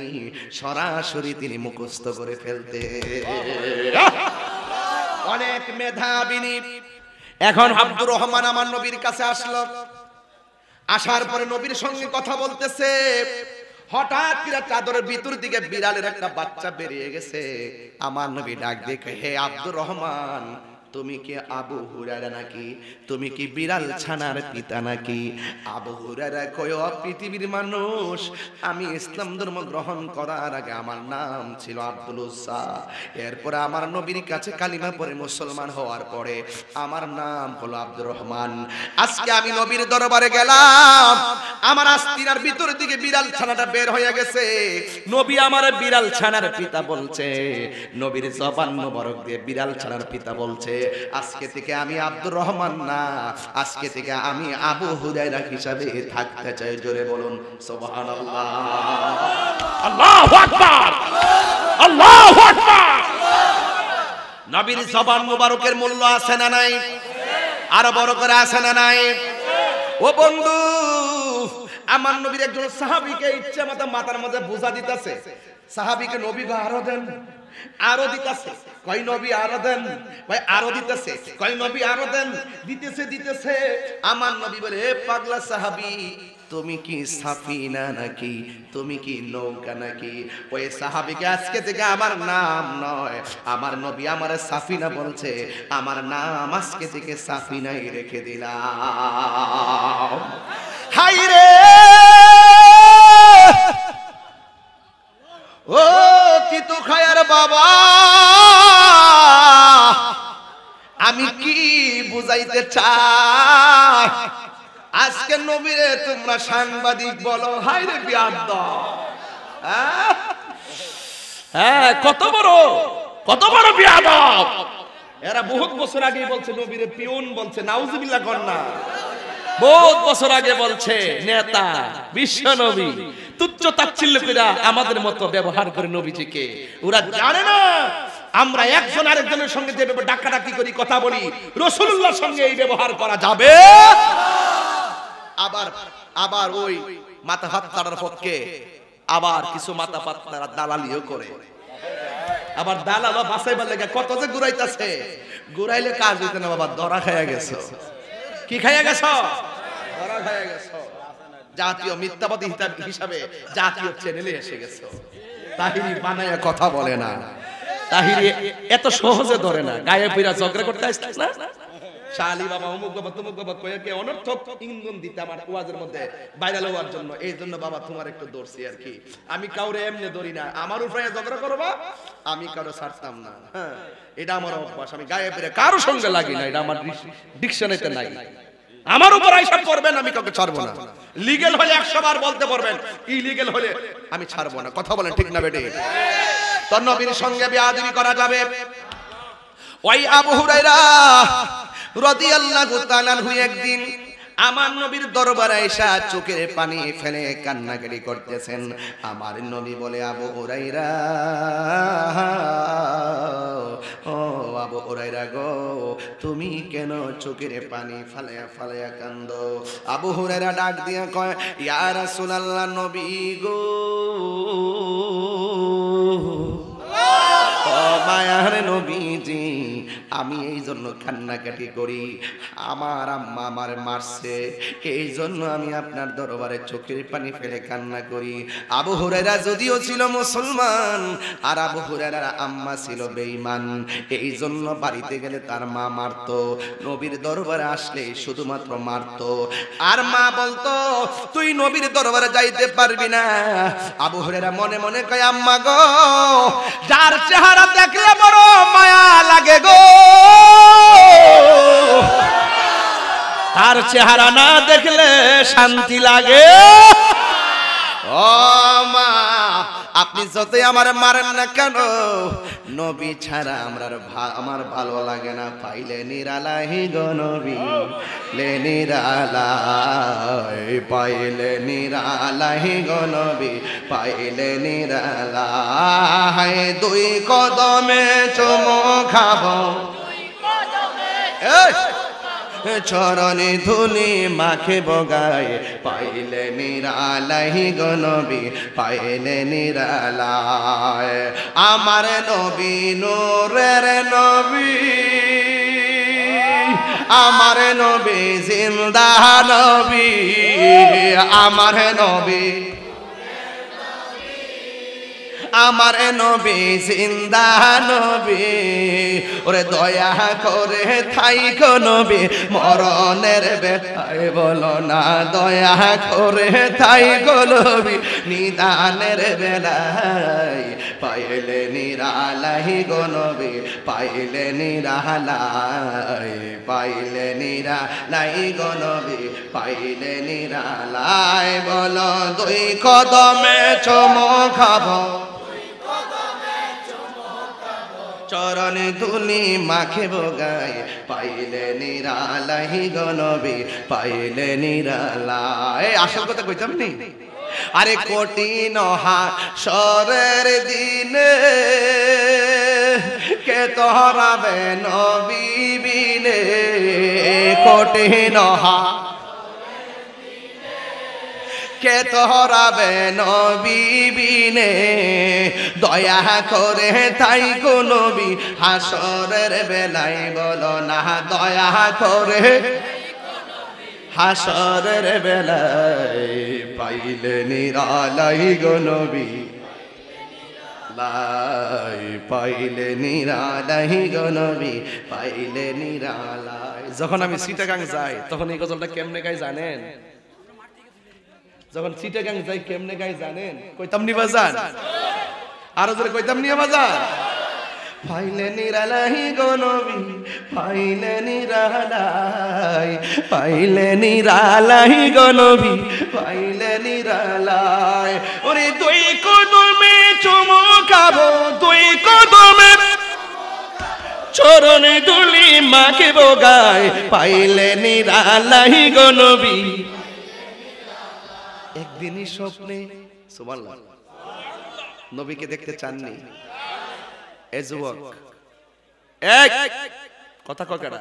সরাসরি তিনি মুখস্থ করে ফেলতে। অনেক মেধাবিনী। এখন আব্দুর রহমান আমার নবীর কাছে আসলো। আসার পরে নবীর সঙ্গে কথা বলতেছে, হঠাৎ করে চাদরের ভিতর দিকে বিড়ালের একটা বাচ্চা বেরিয়ে গেছে। আমার নবী ডাক দেখে হে আব্দুর রহমান, তুমি কি আবু হুরায়রা নাকি? তুমি কি বিড়াল ছানার পিতা নাকি? আবু হুরায়রা কয় ও পৃথিবীর মানুষ, আমি ইসলাম ধর্ম গ্রহণ করার আগে আমার নাম ছিল আব্দুল উজ্জা। এরপরে আমার নবীর কাছে কালিমা পড়ে মুসলমান হওয়ার পরে আমার নাম হলো আব্দুর রহমান। আজকে আমি নবীর দরবারে গেলাম, আমার আস্তিনার ভিতর দিকে বিড়াল ছানাটা বের হয়ে গেছে। নবী আমার বিড়াল ছানার পিতা বলছে, নবীর জবান মোবারক দিয়ে বিড়াল ছানার পিতা বলছে, আজকে থেকে আমি আব্দুর রহমান না, আজকে থেকে আমি আবু হুরায়রা হিসাবে থাকতে চাই। জোরে বলুন সুবহানাল্লাহ। আল্লাহু আকবার, আল্লাহু আকবার। নবীর জবান মোবারকের মূল্য আছে না নাই? আরো বড় করে আছে না নাই? ও বন্ধু, আমার নবীর একজন সাহাবীকে ইচ্ছা মতো মাথার মধ্যে বোঝা দিতেছে। সাহাবীকে নবী আরো দেন, আরো দিতেছে। কয় নবী আরো দেন, ভাই আরো দিতেছে। কয় নবী আরো দেন, দিতেছে দিতেছে। আমার নবী বলে এ পাগলা সাহাবী, তুমি কি সাফিনা নাকি? তুমি কি নৌকা নাকি? ওই সাহাবীকে আজকে থেকে আমার নাম নয়, আমার নবী আমারে সাফিনা বলছে, আমার নাম আজকে থেকে সাফিনাই রেখে দিলাম। হাই রে ও তিতু খায়ার বাবা, আমি কি বুঝাইতে চাই? আজকে নবীরে তোমরা সাংবাদিক বলো, হাই রে বিয়াদব। হ্যাঁ, কত বড় বিয়াদব। এরা বহুত বছর আগে বলছে নবীরে পিউন বলছে, নাউজুবিল্লাহ কন্যা। বহুত বছর আগে বলছে নেতা, বিশ্ব নবী। তুচ্ছ তাচ্ছিল্য করে আমাদের মতো ব্যবহার করে নবীজিকে। ওরা জানে না আমরা একজন আরেকজনের সঙ্গে যেভাবে ডাকাডাকি করি, কথা বলি, রাসূলুল্লাহর সঙ্গে এই ব্যবহার করা যাবে। আবার ওই মাথা হাত্তার পক্ষে আবার কিছু মাথা পাত্তারা দালালিও করে। আবার দালালা বাঁচাইবার লাগে কত যে ঘুরাইতেছে, ঘুরাইলে কাজ হইতে না বাবা, ধরা খাইয়া গেছো। কি খাইয়া গেছো? ধরা খাইয়া গেছো। জাতীয় মিথ্যাবাদী হিসাবে জাতীয় চ্যানেলে এসে গেছো। তাহিরি বানায়া কথা বলে না, তাহিরি এত সহজে ধরে না, গায়ে পইরা ঝগড়া করতে আসছিস না, শালি বাবা অমুক বাবা তমুক বাবা কয়ে কে অনর্থক ইন্ধন দিতে আমার ওয়াজের মধ্যে ভাইরাল হওয়ার জন্য। এই জন্য বাবা তোমার একটু দৌড়ছি আর কি। আমি কাউরে এমনি দৌড়ি না, আমার উপরে ঝগড়া করবা আমি কারো ছাড়তাম না। হ্যাঁ, এটা আমার অভ্যাস, আমি গায়ে বেরে কারো সঙ্গে লাগি না, এটা আমার ডিকশনারিতে নাই। আমার উপর আইসব করবেন, আমি কাউকে ছাড়বো না। লিগ্যাল হলে 100 বার বলতে পারবেন, ইলিগ্যাল হলে আমি ছাড়বো না। কথা বলেন ঠিক না বেটি? তো নবীর সঙ্গে বেয়াদবি করা যাবে? ওই আবু হুরায়রা রাদিয়াল্লাহু তাআলা আনহু একদিন আমার নবীর দরবারে এসে চোখের পানি ফেলে কান্নাকাটি করতেছেন। আমার নবী বলে, আবু হুরায়রা, ও আবু হুরায়রা গো, তুমি কেন চোখের পানি ফালায়া ফালায়া কান্দো? আবু হুরায়রা ডাক দিয়া কয়, ইয়া রাসূলুল্লাহ, নবী গো, মায়ার নবীজি, আমি এই জন্য কান্নাকাটি করি, আমার আম্মা আমার মারছে, এই জন্য আমি আপনার দরবারে চোখের পানি ফেলে কান্না করি। আবু হুরায়রা যদিও ছিল মুসলমান, আর আবু হুরায়রার আম্মা ছিল বেঈমান, এই জন্য বাড়িতে গেলে তার মা মারতো, নবীর দরবারে আসলে শুধুমাত্র মারতো। আর মা বলতো, তুই নবীর দরবারে যাইতে পারবি না। আবু হুরায়রা মনে মনে কয়, আম্মা গো, যার চেহারা দেখলে বড় মায়া লাগে গো, তার চেহারা না দেখলে শান্তি লাগে। ও মা, আপনি যতই আমার মারেন না কেন, নবী ছাড়া আমার ভালো লাগে না। পাইলে নিরালাই গো নবী, লে নিরালাই, পাইলে নিরালাই গো নবী, পাইলে নিরালাই। দুই কদমে চুমো খাবো, চরণে ধুলি মাখে বগায়, পাইলে নিরালাই গো নবী, পাইলে নিরালাই। আমার নবী নূরের নবী, আমার নবী জিন্দা নবী, আমার নবী, আমার নবী জিন্দা নবী। ওরে দয়া করে থাইকো নবী, মরণের বেলায় বলো না, দয়া করে থাইকো নবী, নিদানের বেলায়। পাইলে নিরালাই গো নবী, পাইলে নিরালাই, পাইলে নিরালাই গো নবী, পাইলে নিরালাই। বলো দুই কদমে চুমো খাবো, চরণে ধুলি মাখে বগায়, পাইলে নিরালাই গো নবী, পাইলে নিরালাই। আসল কথা কইতাম নি, আরে কঠিন হাসরের দিনে কে তোরাবে নবী বিনে, কঠিন কে তোরাবে নবী বিনে, দয়া করে তাই গো নবী হাসরের বেলায় বলো না, দয়া করে হাসরের বেলায়। পাইলে নিরালাই গো নবী, লাই, পাইলে নিরালাই গো নবী, পাইলে নিরালাই। যখন আমি চিটাগাং যাই তখন এই গজলটা কেমনে গাই জানেন? যখন চিটাগাং যাই কেমনে গাই জানেন? কইতাম নি বাজান, আরো জোরে কইতাম নি বাজান। পাইলে নিরালাই গো নবী, পাইলে নিরালাই, পাইলে নিরালাই গো নবী, পাইলে নিরালাই। ওরে দুই কদমে চুমো খাবো, দুই কদমে চরণে ধুলি মাকে বগায়, পাইলে নিরালাই গো নবী। একদিনই স্বপ্নে সুবহানাল্লাহ নবীকে দেখতে চাননি? এ যুবক, এক কথা ককেডা,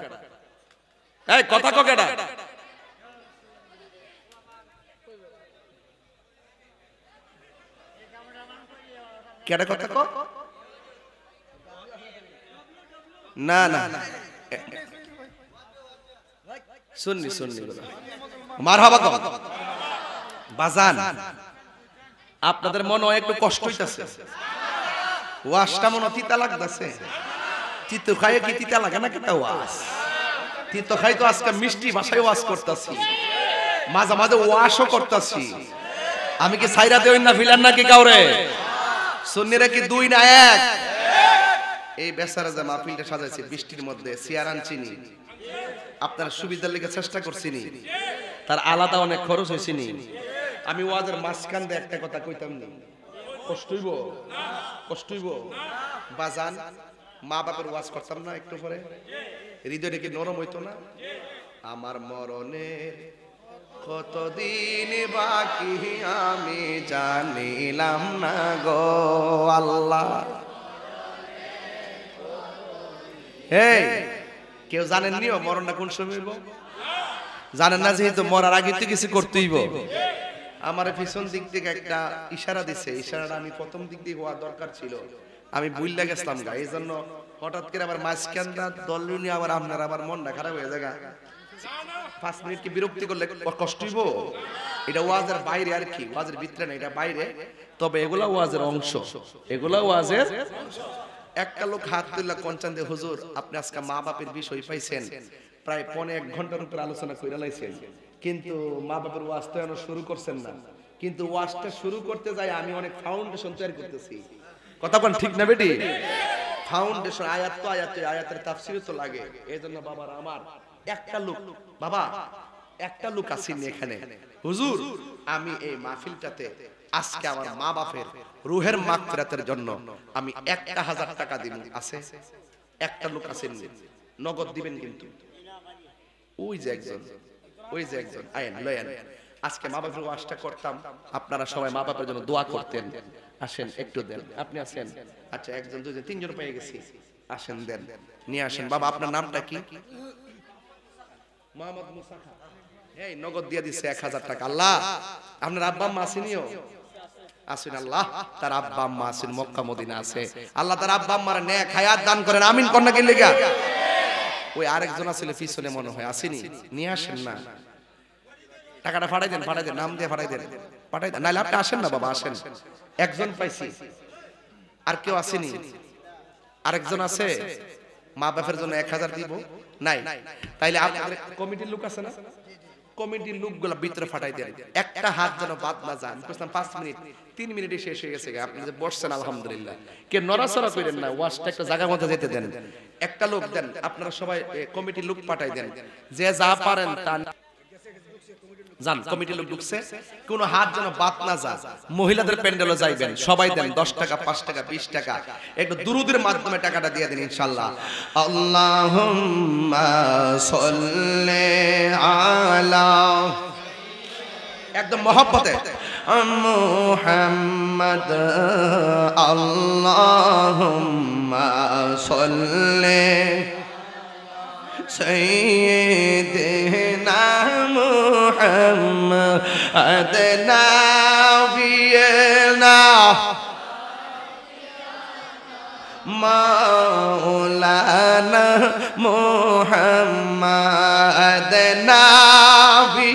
এই কথা ককেডা, কেডা কথা ক না না শুননি শুননি মারহাবা কও বাজান। আপনাদের মনে হয় একটু কষ্ট হইতাছে, ওয়াজটা মনে তিতা লাগতেছে। চিত্ত খাইয়ে কি তিতা লাগে না? কেটা ওয়াজ তিতো খাই তো আজকে মিষ্টি ভাষায় ওয়াজ করতেছি, মাঝে মাঝে ওয়াশও করতেছি। আমি কি সাইরা দেই না ফিলার নাকি কাউরে? সুন্নিরা কি দুই না এক? এই বেচারা যে মাহফিলটা সাজাইছে বৃষ্টির মধ্যে, সিয়ারান চিনি আপনার সুবিধার লেগে চেষ্টা করছি নি, তার আলাদা অনেক খরচ হয়েছে নি। আমি ওয়াজের মাঝখান দিয়ে একটা কথা কইতাম নি, কষ্ট হইব? কষ্ট হইব? বাজান মা বাপের ওয়াজ করতাম না একটু পরে, হৃদয়টা কি নরম হইতো না? আমার মরণের কতদিন বাকি আমি জানিলাম না গো আল্লাহ। এই কেউ জানেন নিও মরণটা কোন সময় হইব? জানেন না, যেহেতু মরার আগে তো কিছু করতেইব। আমার পিছন দিক থেকে একটা ইশারা দিছে, ইশারাটা আমি প্রথম দিক দিয়ে হওয়া দরকার ছিল, আমি ভুললে গেছিলাম গা। এই জন্য হঠাৎ করে আবার মাঝখানটা দল নিয়ে আবার আপনার আবার মনটা খারাপ হয়ে যায়। 5 মিনিট কি বিরক্তি করলে কষ্ট হইব? এটা ওয়াজের বাইরে আর কি, ওয়াজের ভিতরে না, এটা বাইরে। তবে এগুলা ওয়াজের অংশ, এগুলা ওয়াজের। একটা লোক হাত তুললা কনচান দে, হুজুর আপনি আজকে মা বাপের বিষয় পাইছেন, প্রায় 1.5 ঘন্টার উপর আলোচনা কইরা লাইছেন, কিন্তু মা বাপের ওয়াজ তো এখনো শুরু করছেন না। কিন্তু ওয়াজটা শুরু করতে যাই আমি অনেক ফাউন্ডেশন তৈরি করতেছি। কথা কোন ঠিক না বেটি? ফাউন্ডেশন, আয়াত তো আয়াত, আয়াতের তাফসীরও তো লাগে। এইজন্য বাবার আমার একটা লোক, বাবা একটা লোক আসেনি এখানে, হুজুর আমি এই মাহফিলটাতে আজকে আমার মা বাপের রুহের মাগফিরাতের জন্য আমি 1000 টাকা দিব, আছে? একটা লোক আসেনি, নগদ দিবেন কিন্তু। ওই যে একজন, ওই যে একজন, আয়েন লয়েন। আজকে মা বাপের ওয়াজটা করতাম, আপনারা সবাই মা বাপের জন্য দোয়া করতেন। আসেন একটু দেন, আপনি আসেন। আচ্ছা একজন দুজন তিনজন পেয়ে গেছি, আসেন দেন, নিয়ে আসেন। বাবা আপনার নামটা কি? মোহাম্মদ মুসা খান। এই নগদ দিয়ে দিছে 1000 টাকা। আল্লাহ আপনার আব্বা আম্মা আসেনিও? আসেন, আল্লাহ তার আব্বা আম্মা আসেন, মক্কা মদিনা আছে, আল্লাহ তার আব্বা আম্মার নেক হায়াত দান করেন, আমিন কন্যা কি লেগা। ওই আরেকজন আছে পিছনে মনে হয়, আসেনি, নিয়ে আসেন না, টাকাটা ফাটাই দেন, ফাটাই দেন, নাম দিয়ে ফাটাই দেন, ফাটাই দেন, নাইলে আপনি আসেন না বাবা, আসেন। একজন পাইছি, আর কেউ আসেনি? আরেকজন আছে মা বাপের জন্য 1000 দিব, নাই? তাইলে আপনাদের কমিটির লোক আছে না, কমিটির লোকগুলো ভিতরে ফাটাই দেন, একটা হাত যেন বাদ না যায়। আমি বলছিলাম 5 মিনিট, 3 মিনিটে শেষ হয়ে গেছে। আপনি যে বসছেন আলহামদুলিল্লাহ, কে নড়াচড়া করেন না, ওয়াজটা একটা জায়গা মধ্যে যেতে দেন। একটা লোক দেন, আপনারা সবাই কমিটির লোক পাঠাই দেন, যে যা পারেন তা জান। কমিটির লোক ঢুকছে, কোনো হাত যেন বাদ না যায়। মহিলাদের প্যান্ডেলও যাইবেন, সবাই দেন 10 টাকা, 5 টাকা, 20 টাকা, একটু দুরুদের মাধ্যমে টাকাটা দিয়ে দিন ইনশাআল্লাহ। আল্লাহুম্মা সাল্লি আলা, একদম মহব্বতে, মুহাম্মদ, আল্লাহুম্মা সাল্লি সাইয়্যিদিনা মুহাম্মদ নাবিয়িনা মাওলানা মুহাম্মদ নাবি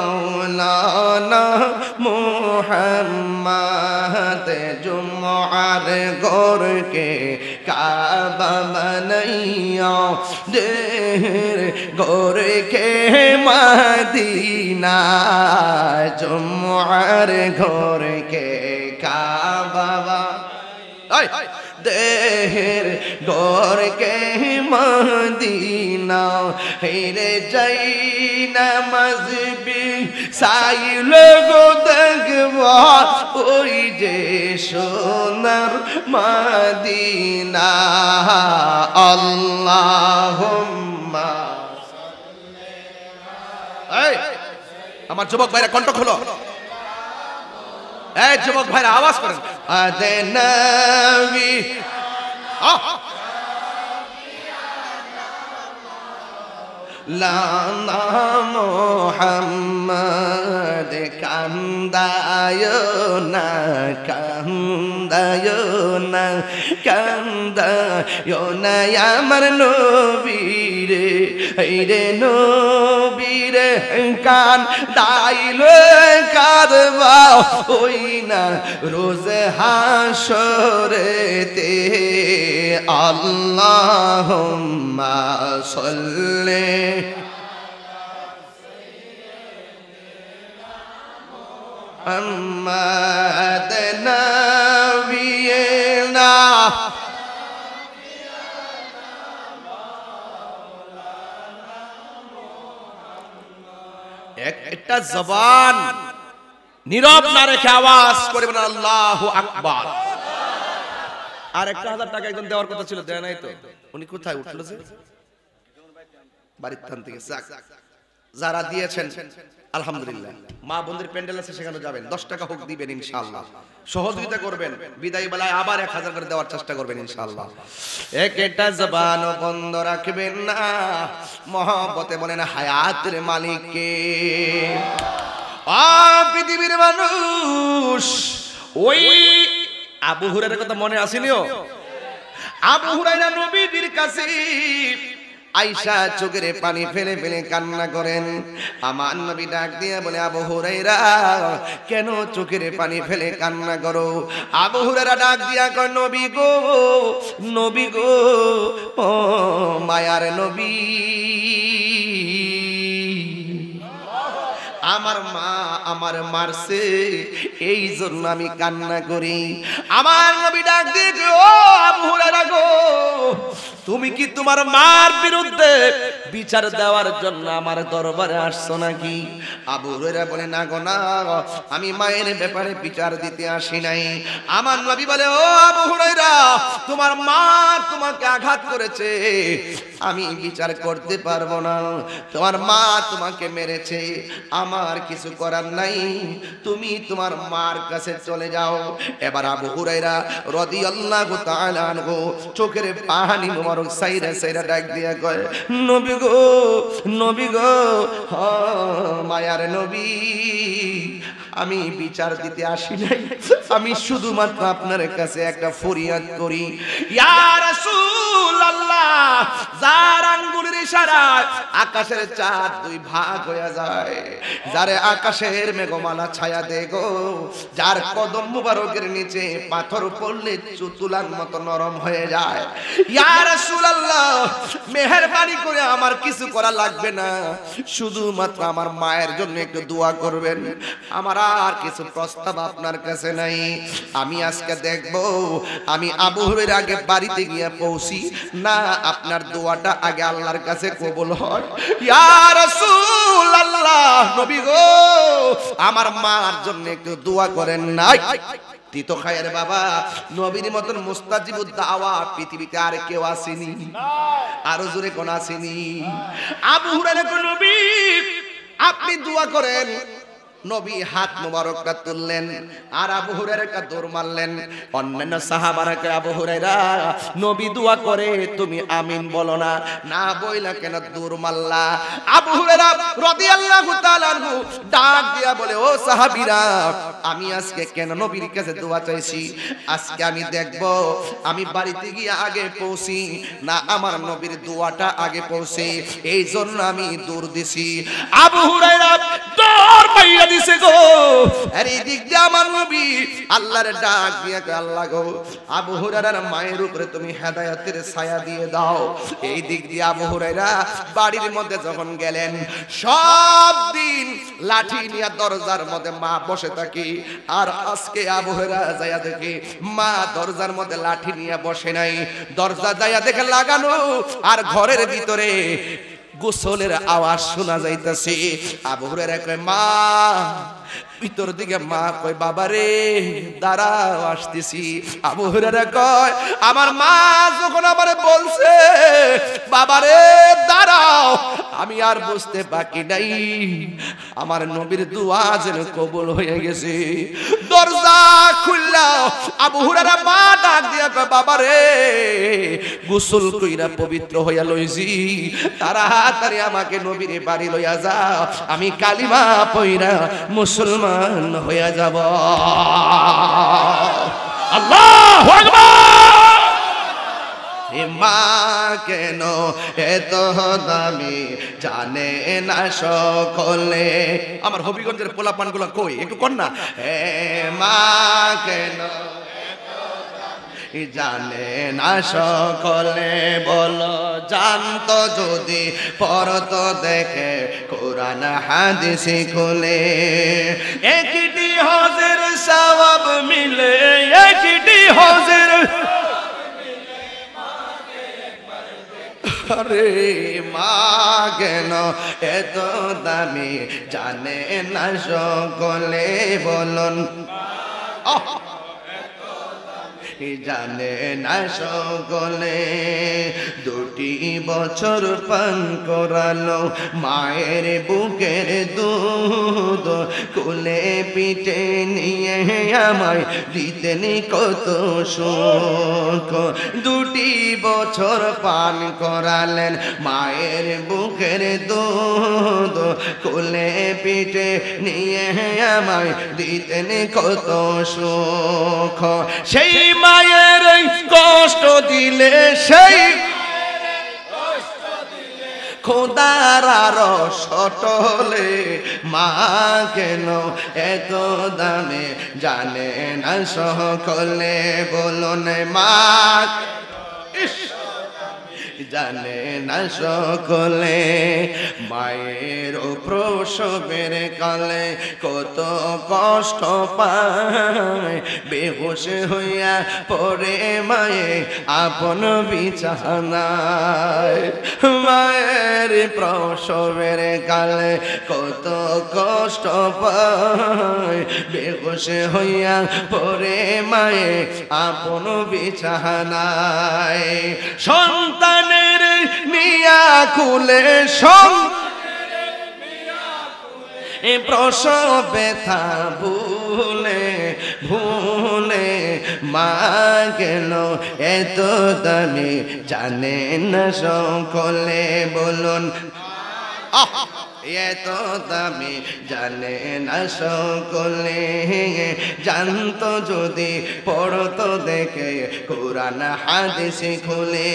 মাওলানা মুহাম্মদ জুমআর গোরকে কাবা বানাইয়া দের গোরকে মদিনা, জুমআর গোরকে কাবা দেহের গোরকে মদিনা, হেরে যাই নামাজ বি সাইল গো দেখবা ওই যে সোনার মদিনা। আল্লাহুম্মা, এই আমার যুবক ভাইরা কণ্ঠ খোলো, এই যুবক ভাইরা আওয়াজ করেন, আদে নবী লানা মুহাম্মদ, কান্দায় না, কান্দায় না, কান্দায় না আমার নবীরে, রে নবীরে কান দাইলে কাঁদবা ওই না রোজ হাসরেতে আল্লাহুম্মা সাল্লি محمد نبينا একটা জবান নীরব না রেখে আওয়াজ করে বলেন আল্লাহু আকবার। আর 1000 টাকা একদম দেওয়ার কথা ছিল, দেয় নাই তো। উনি কোথায় উঠলো যে? বাড়ির থান থেকে। যারা দিয়েছেন আলহামদুলিল্লাহ। মা বোনদের প্যান্ডেল আছে, সেখানে যাবেন, 10 টাকা হোক দিবেন ইনশাআল্লাহ। সহযোগিতা করবেন, বিদায় বেলায় আবার 1000 করে দেওয়ার চেষ্টা করবেন ইনশাআল্লাহ। একটা জবান বন্ধ রাখবেন না, মহব্বতে বলেন হায়াতের মালিক কে? পৃথিবীর মানুষ ওই আবু হুরায়রার কথা মনে আসেনিও? আবু হুরায়রা নবীর কাছে আয়েশা চোখের পানি ফেলে ফেলে কান্না করেন। আমার নবী ডাক দিয়ে বলে, আবু হুরায়রা কেন চোখের পানি ফেলে কান্না করো? আবু হুরায়রা ডাক দিয়া কয়, নবী গো, নবী গো, ও মায়ার নবী, আমার মা আমার মারছে, এই জন্য আমি কান্না করি। আমার নবী ডাক দিয়ে, ও আবু হুরায়রা গো, তুমি কি তোমার মার বিরুদ্ধে বিচার দেওয়ার জন্য আমার দরবারে আসছো নাকি? আবু হুরায়রা বলে, না গো না, আমি মায়ের ব্যাপারে বিচার দিতে আসি নাই। আমার নবী বলে, ও আবু হুরায়রা, তোমার মা তোমাকে আঘাত করেছে, আমি বিচার করতে পারবো না। তোমার মা তোমাকে মেরেছে, আমার কিছু করার নাই, তুমি তোমার মার কাছে চলে যাও। এবার আবু হুরায়রা রাদিয়াল্লাহু তাআলা আনহু চোখের পানি মোবারক সাইরা সাইরা ডাক দিয়া কয়, নবী গো, নবী গো, মায়ার নবী, আমি বিচার দিতে আসি নাই, আমি শুধুমাত্র আপনার কাছে একটা ফরিয়াদ করি। ইয়া রাসূলুল্লাহ, যার আঙ্গুলের ইশারায় আকাশের চাঁদ দুই ভাগ হয়ে যায়, যারে আকাশের মেঘমালা ছায়া দেয় গো, যার কদম মুবারকের নিচে পাথর পড়লে তুলার মতো নরম হয়ে যায়। ইয়া রাসূলুল্লাহ, মেহেরবানি করে আমার কিছু করা লাগবে না, শুধুমাত্র আমার মায়ের জন্য একটু দোয়া করবেন, আমার আর কিছু প্রস্তাব আপনার কাছে নাই। আমি আজকে দেখব আমি আবু হুরায়রা আগে বাড়িতে গিয়ে পৌঁছি না আপনার দোয়াটা আগে আল্লাহর কাছে কবুল হয়। ইয়া রাসূলুল্লাহ, নবী গো, আমার মার জন্য একটু দোয়া করেন না। তিতো খায়ের বাবা নবীর মতন মুস্তাজিবুদ দাওয়া পৃথিবীতে আর কেউ আসেনি, আরো জোরে কোন আসেনি। আবু হুরায়রা কো, নবী আপনি দোয়া করেন। নবী হাত মোবারকটা তুললেন আর আবু হুরায়রাকে দৌড় মারলেন। অন্যান্য সাহাবারাকে আবু হুরায়রা নবী দোয়া করে তুমি আমিন বলো না, না বইলা কেন দৌড় মারলা? আবু হুরায়রা রাদিয়াল্লাহু তাআলা আনহু ডাক দিয়া বলে, ও সাহাবীরা, আমি আজকে কেন নবীর কাছে দোয়া চাইছি? আজকে আমি দেখব আমি বাড়িতে গিয়ে আগে পৌঁছি না আমার নবীর দোয়াটা আগে পৌঁছে, এই জন্য আমি দৌড় দিছি। আবু হুরায়রা দৌড় পাইয়া দিছে গো, আর এই দিক দিয়ে আমার নবী আল্লাহর ডাক দিয়া কয়, আল্লাহ গো, আবু হুরায়রার মায়ের উপরে তুমি হেদায়েতের ছায়া দিয়ে দাও। এই দিক দিয়ে আবু হুরায়রা বাড়ির মধ্যে যখন গেলেন, সব দিন লাঠি নিয়ে দরজার মধ্যে মা বসে থাকি, আর আজকে আবু হুরায়রা যায়া দেখে মা দরজার মধ্যে লাঠি নিয়ে বসে নাই, দরজা যায়া দেখে লাগানো, আর ঘরের ভিতরে গোসলের আওয়াজ শোনা যাইতেছে। আবু হুরায়রা কয়, মা, ভিতর দিকে মা কয়, বাবা রে দাঁড়াও আসতেছি। আবু হুরায়রা কয়, আমার মা যখন আমারে বলছে বাবা রে দাঁড়াও, আমি আর বুঝতে বাকি নাই আমার নবীর দোয়া যেন কবুল হয়ে গেছে। দরজা খুললা আবু হুরায়রা মা ডাক দিয়া কয়, বাবা রে গোসল কইরা পবিত্র হইয়া লইছি, তাড়াতাড়ি আমাকে নবীর বাড়ি লইয়া যাও, আমি কালিমা পইরা মুসলমান হইয়া যাব। আল্লাহু আকবার। মা কেন এত দামি জানে না সকলে। আমার হবিগঞ্জের পোলাপানগুলো কই একটু কর না। মা কেন জানে না সকলে, বলো জানতো যদি পড়তো দেখে কোরআন হাদিস খুলে। একটি হজের সওয়াব মিলে, একটি হজের, আরে মা কেন এত দামি জানে না সকলে, বলুন জানে না সকলে। 2 বছর পান করালো মায়ের বুকের দুধ, কোলে পিঠে নিয়ে আমায় দিতেন কত সুখ। 2 বছর পান করালেন মায়ের বুকের দুধ, কোলে পিঠে নিয়ে আমায় দিতেন কত সুখ। সেই মায়ের কষ্ট দিলে, সেই খোদার আরো সটলে, মা কেন এত দামে জানে না সকলে, বলুন মা জানে না সকলে। মায়ের প্রসবের কালে কত কষ্ট পায়, বেহুশ হইয়া পড়ে মায়ে আপন বিছানায়। মায়ের প্রসবের কালে কত কষ্ট পায়, বেহুশ হইয়া পড়ে মায়ে আপন বিছানায়। সন্তানের মিয়া খুলে, প্রসব ব্যথা ভুলে ভুলে, মা কেন এত দামি জানে না সকলে, বলুন এত দামি জানে না সকলে। জানতো যদি পড়তো দেখে কোরআন হাদিস খুলে।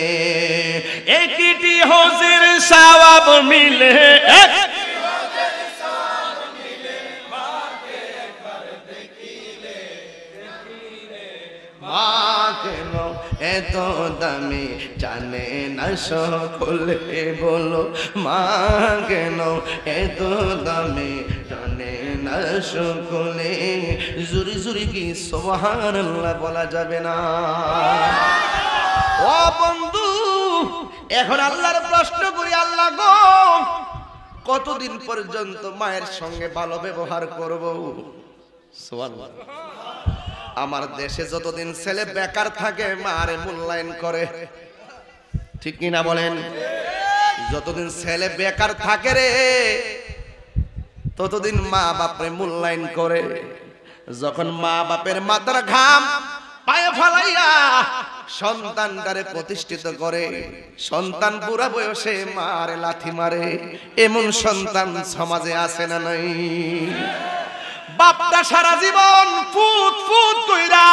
একটি হজের সওয়াব মিলে, মা কেন এত দামি জানে না সকলে, বলো মা কেন এত দামি জানে না সকলে। জুরি জুরি কি সুবহানাল্লাহ বলা যাবে না? ও বন্ধু, এখন আল্লাহর প্রশ্ন করি, আল্লাহ গো কতদিন পর্যন্ত মায়ের সঙ্গে ভালো ব্যবহার করব? সুবহানাল্লাহ। আমার দেশে যতদিন ছেলে বেকার থাকে মারে মূল্যায়ন করে, ঠিক কিনা বলেন? যতদিন ছেলে বেকার থাকে রে ততদিন মা বাপরে মূল্যায়ন করে। যখন মা বাপের মাথার ঘাম পায়ে ফেলাইয়া সন্তানটারে প্রতিষ্ঠিত করে, সন্তান বুড়া বয়সে মারে লাথি মারে, এমন সন্তান সমাজে আছে না নাই? বাপটা সারা জীবন ফুট ফুট কইরা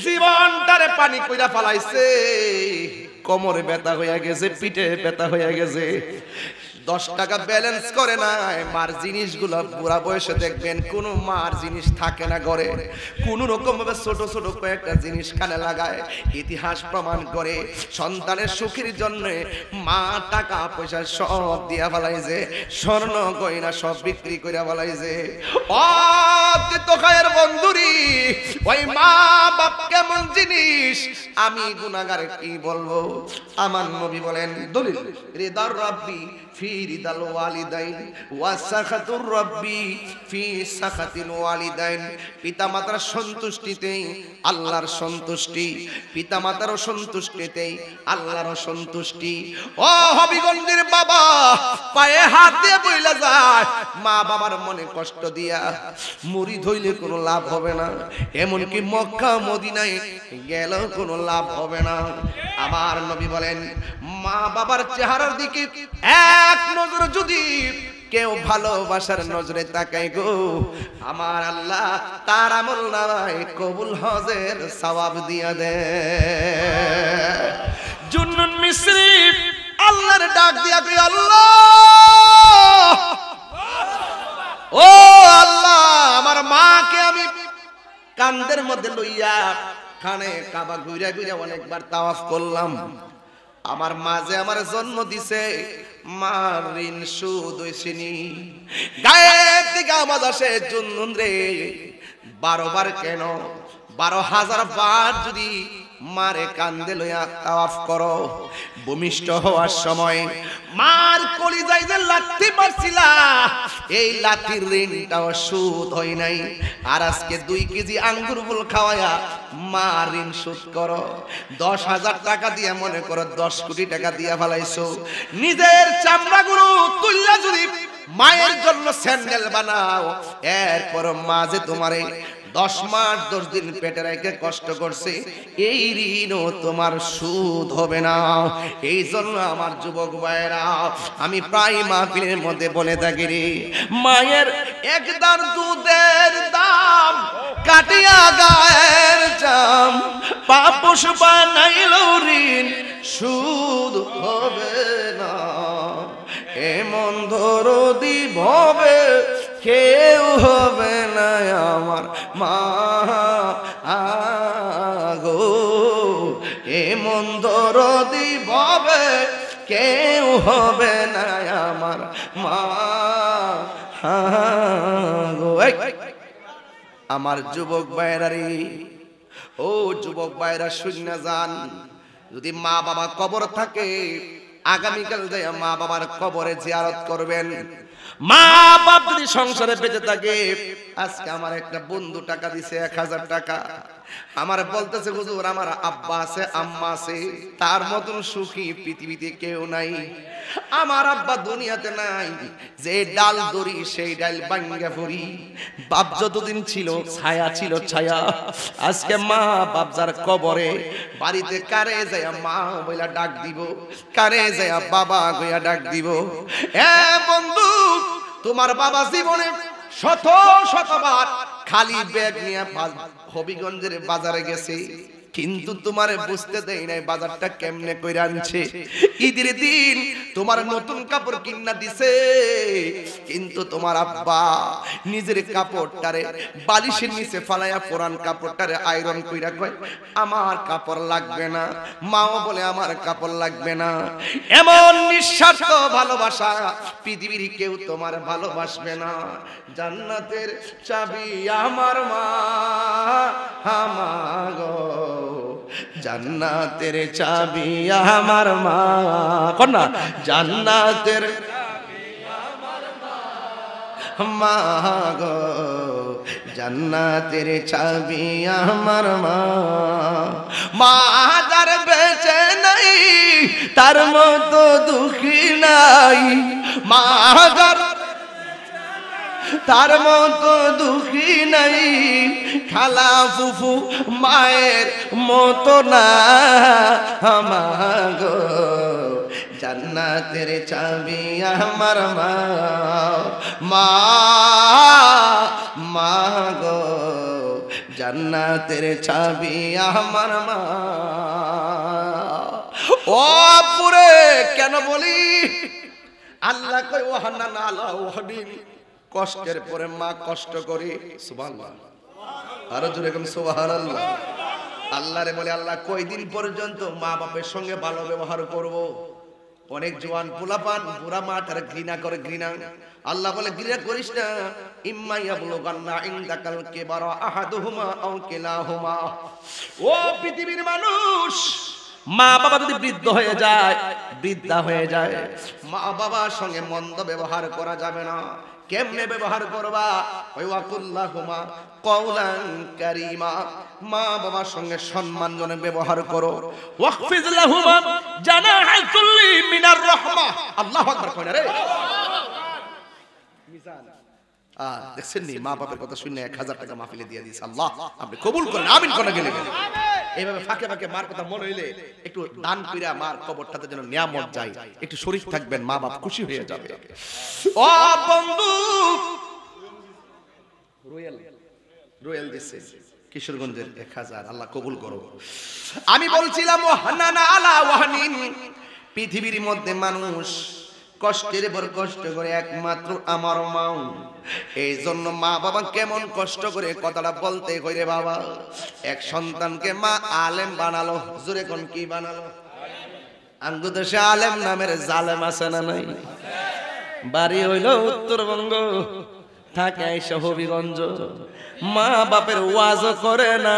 জীবনটারে পানি কইরা ফালাইছে, কোমরে ব্যথা হইয়া গেছে, পিঠে ব্যথা হইয়া গেছে, 10 টাকা ব্যালেন্স করে না। মার জিনিসগুলো বুড়া বয়সে দেখবেন কোন মার জিনিস থাকে না ঘরে, কোন রকম ভাবে ছোট ছোট কয়েকটা জিনিস কানে লাগায়। ইতিহাস প্রমাণ করে সন্তানের সুখের জন্য মা টাকা পয়সা সব দিয়া ফেলাইছে, স্বর্ণ গয়না সব বিক্রি করে ফেলাইছে। ও তোকায়ের বন্ধুরি, ওই মা বাপ কেমন জিনিস আমি গুনাহগার কি বলবো? আমার নবী বলেন, দলিল রিদার রাব্বি ফি রিদাল ওয়ালিদাইন ওয়া সাখাতুর রাব্বি ফি সাখাতিল ওয়ালিদাইন। পিতামাতার সন্তুষ্টিতেই আল্লাহর সন্তুষ্টি, পিতামাতার সন্তুষ্টিতেই আল্লাহর সন্তুষ্টি। ও হবিগঞ্জের বাবা, পায়ে হাত দিয়ে বইলা যায়, মা বাবার মনে কষ্ট দিয়া মুড়ি ধইলে কোনো লাভ হবে না, এমনকি মক্কা মদিনায় গেলেও কোনো লাভ হবে না। আমার নবী বলেন, মা বাবার চেহারার দিকে এক নজর যদি কেউ ভালোবাসার নজরে তাকায় গো, আমার আল্লাহ তার আমল নামায় কবুল হজের সওয়াব দিয়া দেয়। জুন্নুন মিসরি আল্লাহর ডাক দিয়া কই, আল্লাহ ও আল্লাহ, আমার মাকে আমি কান্দের মধ্যে লইয়া খানে কাবা ঘুরে ঘুরে অনেকবার তাওয়াফ করলাম। আমার মা যে আমার জন্ম দিছে, মার ঋণ শোধ হইছেনি। গায়ের থেকে আওয়াজ আসে, জুন্নুন রে 12 বার কেন 12,000 বার যদি মারে কান্দে লইয়া তাওয়াফ করো, ভূমিষ্ঠ হওয়ার সময় মার কলিজায় যে লাথি মারছিলা, এই লাথির ঋণটাও শোধ হয় নাই। আর আজকে 2 কেজি আঙ্গুর ফুল খাওয়ায়া মার ঋণ শোধ করো। 10,000 টাকা দিয়ে মনে করো 10 কোটি টাকা দিয়া ফেলাইছো। নিজের চামড়াগুলো তুইলা যদি মায়ের জন্য স্যান্ডেল বানাও, এরপর মা যে তোমারে 10 মাস 10 দিন পেটে রেখে কষ্ট করছে, এই ঋণও তোমার সুদ হবে না। এই জন্য আমার যুবক ভাইরা, আমি প্রায় মাহফিলের মধ্যে বলে থাকি রে, মায়ের এক দান দুধের দাম কাটিয়া গায়ের জাম, পাপস বানাইল ঋণ সুদ হবে না। এমন দরদি ভবে কেউ হবে না আমার মা গো, এমন দরদি ভবে কেউ হবে না আমার মা গো। আমার যুবক ভাইরা রে, ও যুবক ভাইরা শুনে যান, যদি মা বাবা কবর থাকে, আগামীকাল যায় মা বাবার কবরে জিয়ারত করবেন। মা বাপ যদি সংসারে বেঁচে থাকে, আজকে আমার একটা বন্ধু টাকা দিছে 1000 টাকা, আমার বলতেছে হুজুর আমার আব্বা আছে আম্মা আছে, তার মতন সুখী পৃথিবীতে কেউ নাই। আমার আব্বা দুনিয়াতে নাই, যে ডাল দড়ি সেই ডাল ভাঙ্গা পড়ি। বাপ যতদিন ছিল ছায়া ছিল ছায়া, আজকে মা বাপ যার কবরে, বাড়িতে কারে যায় মা বইলা ডাক দিব, কারে যায় বাবা গইয়া ডাক দিব। এ বন্ধু, তোমার বাবা জীবনে শত শতবার খালি ব্যাগ নিয়ে হবিগঞ্জের বাজারে গেছে, কিন্তু তোমারে বুঝতে দেয় নাই বাজারটা কেমনে কইরা আনছে। ঈদের দিন তোমার নতুন কাপড় কিনা দিছে, কিন্তু তোমার আব্বা নিজের কাপড়টারে বালিশের নিচে ফালাইয়া পুরান কাপড়টারে আয়রন কইরা কয় আমার কাপড় লাগবে না। মাও বলে আমার কাপড় লাগবে না। এমন নিঃস্বার্থ ভালোবাসা পৃথিবীর কেউ তোমার ভালোবাসবে না। জান্নাতের চাবি আমার মা আমাগো, জান্নাতের চাবি আমার মা, কোন না জান্নাতের মা গো, জান্নাতের চাবি আমার মা। মা যার বেঁচে নাই তার মতো দুঃখী নাই, মা যার তার মতো দুঃখী নাই, খালা ফুফু মায়ের মতো না আমাগো, জান্নাতের চাবি আমার মা। মা মা গো, জান্নাতের চাবি আমার মা। ও পুরে কেন বলি, আল্লাহ কই ওয়াহান্না আলা ওয়াহদিন, কষ্টের পরে মা কষ্ট করে। সুবহানাল্লাহ, আরো জোরে কোন সুবহানাল্লাহ। আল্লাহরে বলে আল্লাহ কয়দিন পর্যন্ত মা বাপের সঙ্গে ভালো ব্যবহার করব। অনেক জওয়ান পোলাপান বুড়া মা তার ঘৃণা করে, ঘৃণা। আল্লাহ বলে ঘৃণা করিস না। ইম্মা ইয়াবলুগান্না ইনদাকাল কিবারা আহাদুহুমা আও কিলাহুমা। ও পৃথিবীর মানুষ, মা বাবা যদি বৃদ্ধ হয়ে যায়, বৃদ্ধা হয়ে যায়, মা বাবার সঙ্গে মন্দ ব্যবহার করা যাবে না। কেমনে ব্যবহার করবা? ওই ওয়াকুল্লাহুমা কওলান কারীমা, মা বাবার সঙ্গে সম্মানজনক ব্যবহার করো। ওয়াকফিজ লাহুমা জানাহা কুল্লি মিনার রাহমা। আল্লাহু আকবার কইনা রে। মিজান দেখছেন নি, মা বাবার কথা শুনে 1000 টাকা মাহফিলে দিয়ে দিয়েছে। আল্লাহ আপনি কবুল করেন, আমিন কোনা গেলে গেলে। এইভাবে ফাঁকে ফাঁকে মার কথা মনে হইলে একটু দান কইরা মার কবরটাতে যেন নিয়ামত যায়, একটু শরীর থাকবেন, মা বাপ খুশি হয়ে যাবে। ও বন্ধু, রোয়েল দিছে কিশোরগঞ্জের 1000, আল্লাহ কবুল করো। আমি বলছিলাম ও হানানা আলা ওয়াহনিন, পৃথিবীর মধ্যে মানুষ কষ্টের পর কষ্ট করে একমাত্র আমার মা। এই জন্য মা বাবা কেমন কষ্ট করে কথাটা বলতে কইরে বাবা, এক সন্তানকে মা আলেম বানালো। জোরে কোন কি বানালো? আঙ্গু দেশে আলেম নামের জালেম আছে না নাই? বাড়ি হইল উত্তরবঙ্গ, থাকে আইসা হবিগঞ্জ, মা বাপের ওয়াজও করে না,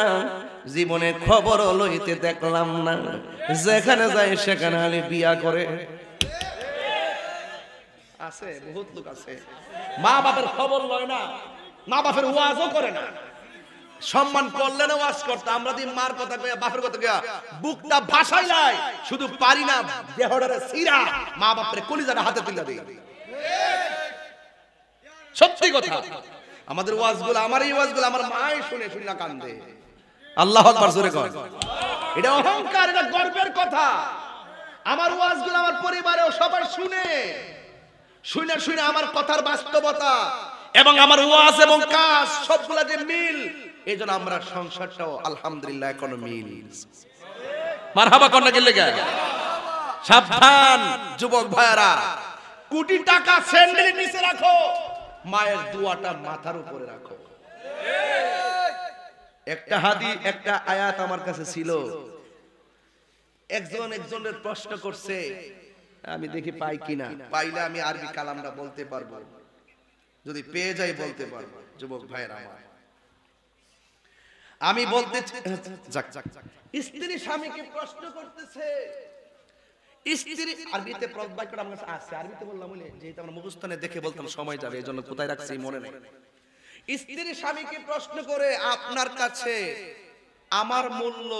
জীবনে খবর লইতে দেখলাম না, যেখানে যায় সেখানে আলি বিয়া করে। আছে বহুত লোক আছে, মা বাপের খবর লয় না, মা বাপের ওয়াজও করে না। সম্মান করলে না ওয়াজ করতে, আমরা দি মার কথা কইয়া বাপের কথা কইয়া বুকটা ভাসাই লাই, শুধু পারি না দেহড়ারে সিরা মা বাপের কলিজাটা হাতে তুলে দেই। সত্যি কথা, আমাদের ওয়াজগুলো, আমার এই ওয়াজগুলো আমার মাই শুনে শুনে কান্দে। আল্লাহু আকবার, জোরে কর। এটা অহংকার, এটা গর্বের কথা। আমার ওয়াজগুলো আমার পরিবারেও সবাই শুনে শুনে শুনে আমার কথার বাস্তবতা এবং আমার ওয়াজ এবং কাজ সবগুলা যে মিল, এইজন্য আমরা সংসারটাও আলহামদুলিল্লাহ এখনো মিল। মারহাবা কোন লাগলে গা। সাবধান যুবক ভাইরা, কোটি টাকা স্যান্ডেলের নিচে রাখো, মায়ের দোয়াটা মাথার উপরে রাখো। একটা হাদিস, একটা আয়াত আমার কাছে ছিল, একজনের প্রশ্ন করছে, আমি দেখি পাই কিনা, পাইলে আমি আরবি কালামটা বলতে পারবো, যদি পেয়ে যাই বলতে পারবো। যুবক ভাইরা আমার, আমি বলতে স্ত্রী স্বামীকে প্রশ্ন করতেছে, স্ত্রী আরবিতে বাক্যটা আমার কাছে আছে, আরবিতে বললাম বলে যেহেতু আমরা মুখস্থনে দেখে বলতাম সময় যাবে, এই জন্য কোথায় রাখছি মনে নেই। স্ত্রী স্বামীকে প্রশ্ন করে, আপনার কাছে আমার মূল্য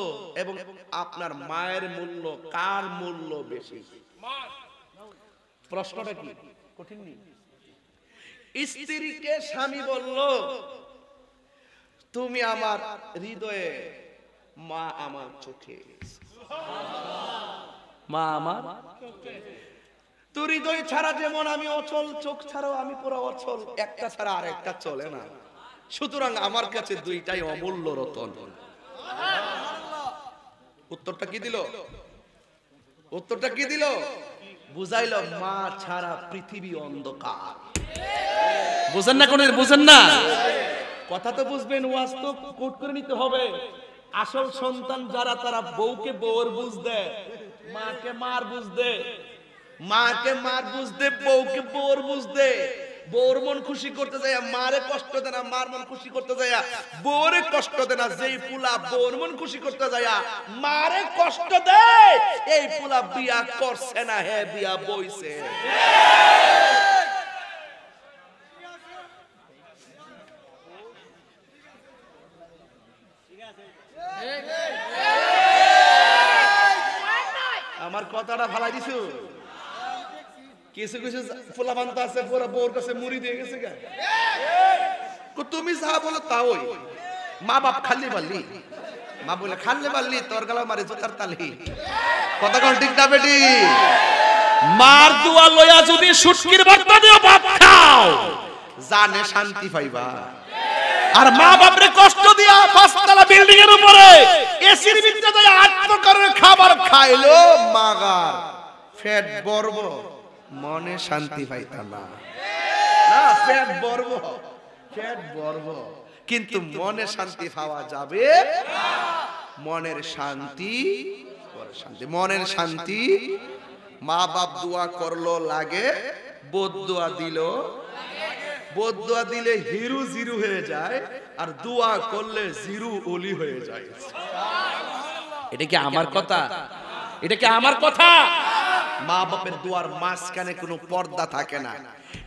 এবং আপনার মায়ের মূল্য, কার মূল্য বেশি? প্রশ্নটা কি কঠিন নেই? স্ত্রীকে স্বামী বলল, তুমি আমার হৃদয়ে, মা আমার চোখে। মা আমার তোর হৃদয় ছাড়া যেমন আমি অচল, চোখ ছাড়াও আমি পুরো অচল, একটা ছাড়া আর একটা চলে না, সুতরাং আমার কাছে দুইটাই অমূল্য রতন। উত্তরটা কি দিল? উত্তরটা কি দিল? বুঝাইলো, মা ছাড়া পৃথিবী অন্ধকার। বুঝেন না? কোন বুঝেন না? কথা তো বুঝবেন, ওয়াজ তো কোট করে নিতে হবে। আসল সন্তান যারা, তারা বউকে বউর বুঝ দেয়, মাকে মার বুঝ দেয়, মাকে মার বুঝ দেয়, বউকে বউর বুঝ দেয়। বউর মন খুশি করতে যায়, মারে কষ্ট দেয় না, মার মন খুশি করতে যায় বউরে কষ্ট দেয় না। যেই পুলা বউর মন খুশি করতে যায় মারে কষ্ট দেয়, এই পুলা বিয়া করছে না, হে বিয়া বইছে। আমার কথাটা ভালাই দিছো? কিছু কিছু ফুলাবান তো আছে পুরো বউর কাছে মুড়ি দিয়ে গেছে গা। তুমি যা বলো তাই, মা বাপ খালি বাল্লি, মা বলে খাললে বাল্লি, তোর গলা মারে জোতার তালি। কথা কোন ঠিক না বেটি? মার দোয়া লইয়া যদি শুটকির ভর্তা দিও বাপ খাও, জানে শান্তি পাইবা। আর মা বাপরে কষ্ট দিয়া পাঁচতলা বিল্ডিং এর উপরে এসির ভিতরে যায় 8 প্রকারের খাবার খাইলো, মাগার পেট বড়ব, মনে শান্তি পাইতা না। না, পেট বড়ব, পেট বড়ব, কিন্তু মনে শান্তি পাওয়া যাবে না। মনের শান্তি, মনের শান্তি। মা বাপ দোয়া করলো লাগে, বদদোয়া দিল, বদদোয়া দিলে হিরু জিরু হয়ে যায়, আর দোয়া করলে জিরু ওলি হয়ে যায়। এটা কি আমার কথা? এটা কি আমার কথা? মা বাপের দোয়ার মাঝখানে কোনো পর্দা থাকে না,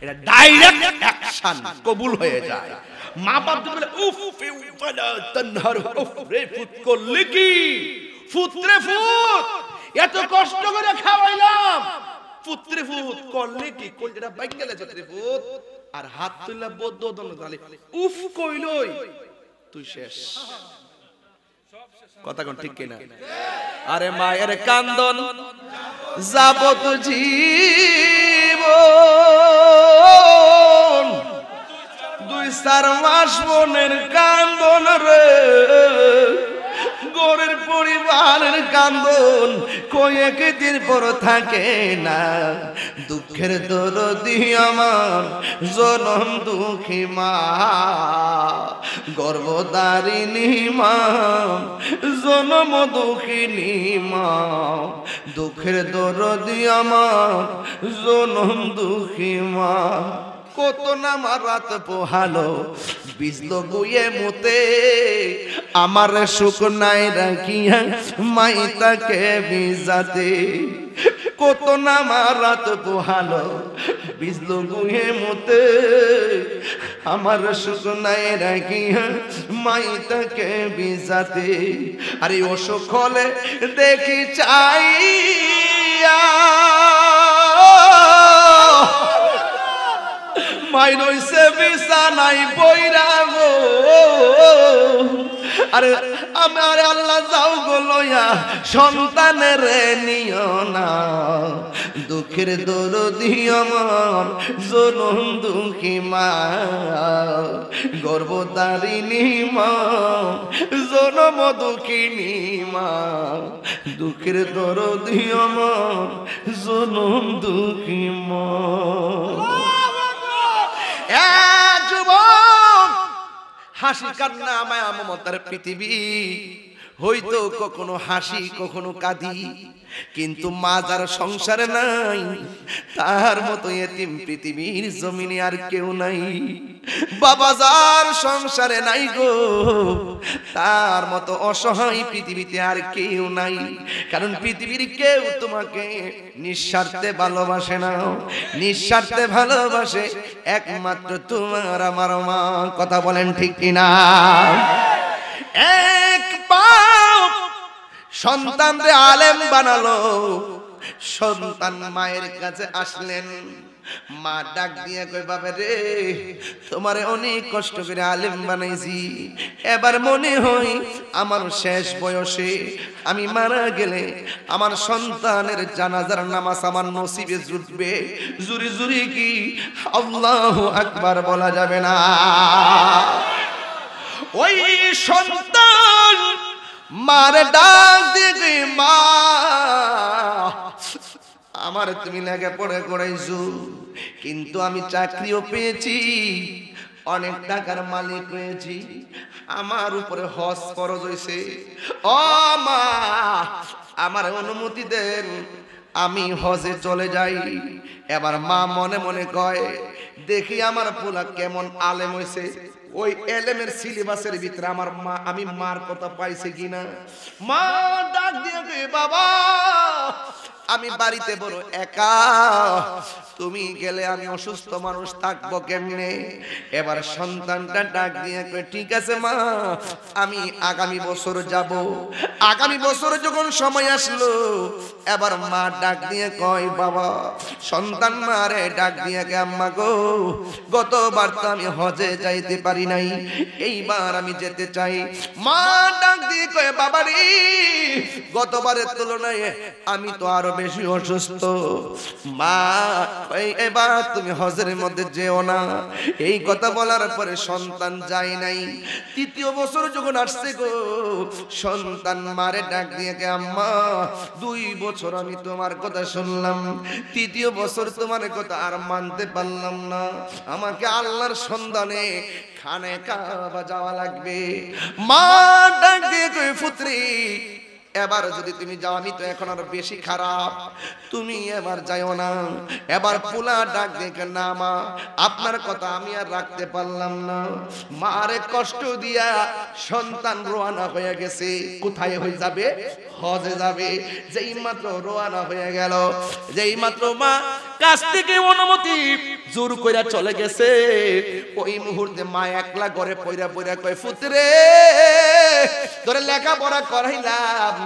এটা ডাইরেক্ট অ্যাকশন, কবুল হয়ে যায়। মা বাপ বলে উফ ওয়ালা তানহার, উফ রে ফুত করলে কি, ফুত রে ফুত, এত কষ্ট করে খাওয়াইলাম, ফুত রে ফুত করলে কি, কলটা বাইক গেলে রে ফুত, আর হাত তুললা বদ্ধ দলে উফ কইলই তুই শেষ। কথা কোন ঠিক কিনা? আরে মায়ের কান্দন যাবত জীবন, 2-4 মাস মনের কান্দন রে, গরের পরিবারের কান্দন কয়েকদিন পর থাকে না। দুঃখের দরদি আমার জনম দুঃখী মা, গর্ভধারিণী মা, জনম দুঃখিনী মা। দুঃখের দরদি আমার জনম দুঃখী মা। কত নামা রাত পোহালো বিজলো গুয়ে মুতে, আমার সুখ নাই রাখিয়া মাইতাকে বিজাতে। কত নামা রাত পোহালো বিজলো গুয়ে মুতে, আমার সুখ নাই রাখিয়া মাইতাকে বিজাতে। আরে অসুখ হলে দেখি চাইয়া মাই রইছে বিছানাই বইরা গো। আরে আমার আল্লাহ যাও গো লইয়া সন্তানের নিও না। দুঃখের দরদি আমার জনম দুঃখী মা, গর্ভধারিণী মা, জনম দুঃখিনী মা। দুঃখের দরদি আমার জনম দুঃখী মা। হাসি কান্না মায়া মমতার পৃথিবী, হয়তো কখনো হাসি কখনো কাঁদি, কিন্তু মা যার সংসারে নাই তার মতো এতিম পৃথিবীর জমিনে আর কেউ নাই। বাবা যার সংসারে নাই গো তার মতো অসহায় পৃথিবীতে আর কেউ নাই। কারণ পৃথিবীর কেউ তোমাকে নিঃস্বার্থে ভালোবাসে না, নিঃস্বার্থে ভালোবাসে একমাত্র তোমার আমার মা। কথা বলেন ঠিক কিনা? এক বাপ সন্তানরে আলেম বানালো, সন্তান মায়ের কাছে আসলেন, মা ডাক দিয়ে কই বাবা রে তোমারে অনেক কষ্ট করে আলেম বানাইছি, এবার মনে হয় আমার শেষ বয়সে আমি মারা গেলে আমার সন্তানের জানাজার নামাজ আমার নসিবে জুটবে। জুরি জুরি কি আল্লাহু আকবার বলা যাবে না? ওই সন্তান মারে ডাক দিয়ে মা আমার তুমি লেগে পড়ে করাইছো, কিন্তু আমি চাকরিও পেয়েছি, অনেক টাকার মালিক হয়েছি, আমার উপরে হজ ফরজ হয়েছে। ও মা আমার অনুমতি দেন আমি হজে চলে যাই। এবার মা মনে মনে কয় দেখি আমার পোলা কেমন আলেম হয়েছে, ওই এলেমের সিলেবাসের ভিতরে আমার মা আমি মার কথা পাইছে কিনা। মা ডাক দিয়ে বাবা আমি বাড়িতে বড় একা, তুমি গেলে আমি অসুস্থ মানুষ থাকবো কেমনে। এবার সন্তানটা ডাক দিয়ে ঠিক আছে মা আমি আগামী বছর যাব। আগামী বছর যখন সময় আসলো এবার মা ডাক দিয়ে কয় বাবা সন্তান মারে ডাক দিয়ে কে আম্মা গো গতবার তো আমি হজে যাইতে পারি নাই, এইবার আমি যেতে চাই। মা ডাক দিয়ে কয় বাবা রে গতবারের তুলনায় আমি তো আরো বেশি অসুস্থ, মা এবার তুমি হজের মধ্যে যেও না। এই কথা বলার পরে সন্তান যায় নাই। তৃতীয় বছর যখন আসছে গো সন্তান মারে ডাক দিয়ে কে আম্মা 2 বছর আমি তোমার কথা শুনলাম, তৃতীয় বছর তোমার কথা আর মানতে পারলাম না, আমাকে আল্লাহর সন্ধানে খানে কাবা যাওয়া লাগবে। মা ডাক দিয়ে কই পুত্রী এবার যদি তুমি যাও আমি তো এখন আরো বেশি খারাপ, তুমি এবার যাইও না। এবার পোলা ডাক দেখে না মা আপনার কথা আমি আর রাখতে পারলাম না। মারে কষ্ট দিয়া সন্তান রওনা হয়ে গেছে, কোথায় হয়ে যাবে? হজে যাবে। যেই মাত্র রওনা হয়ে গেল, যেই মাত্র মা কাছ থেকে অনুমতি জোর কইরা চলে গেছে, ওই মুহূর্তে মা একলা ঘরে পয়রা পয়রা কয় পুত্রে তোরে লেখাপড়া করাইলাম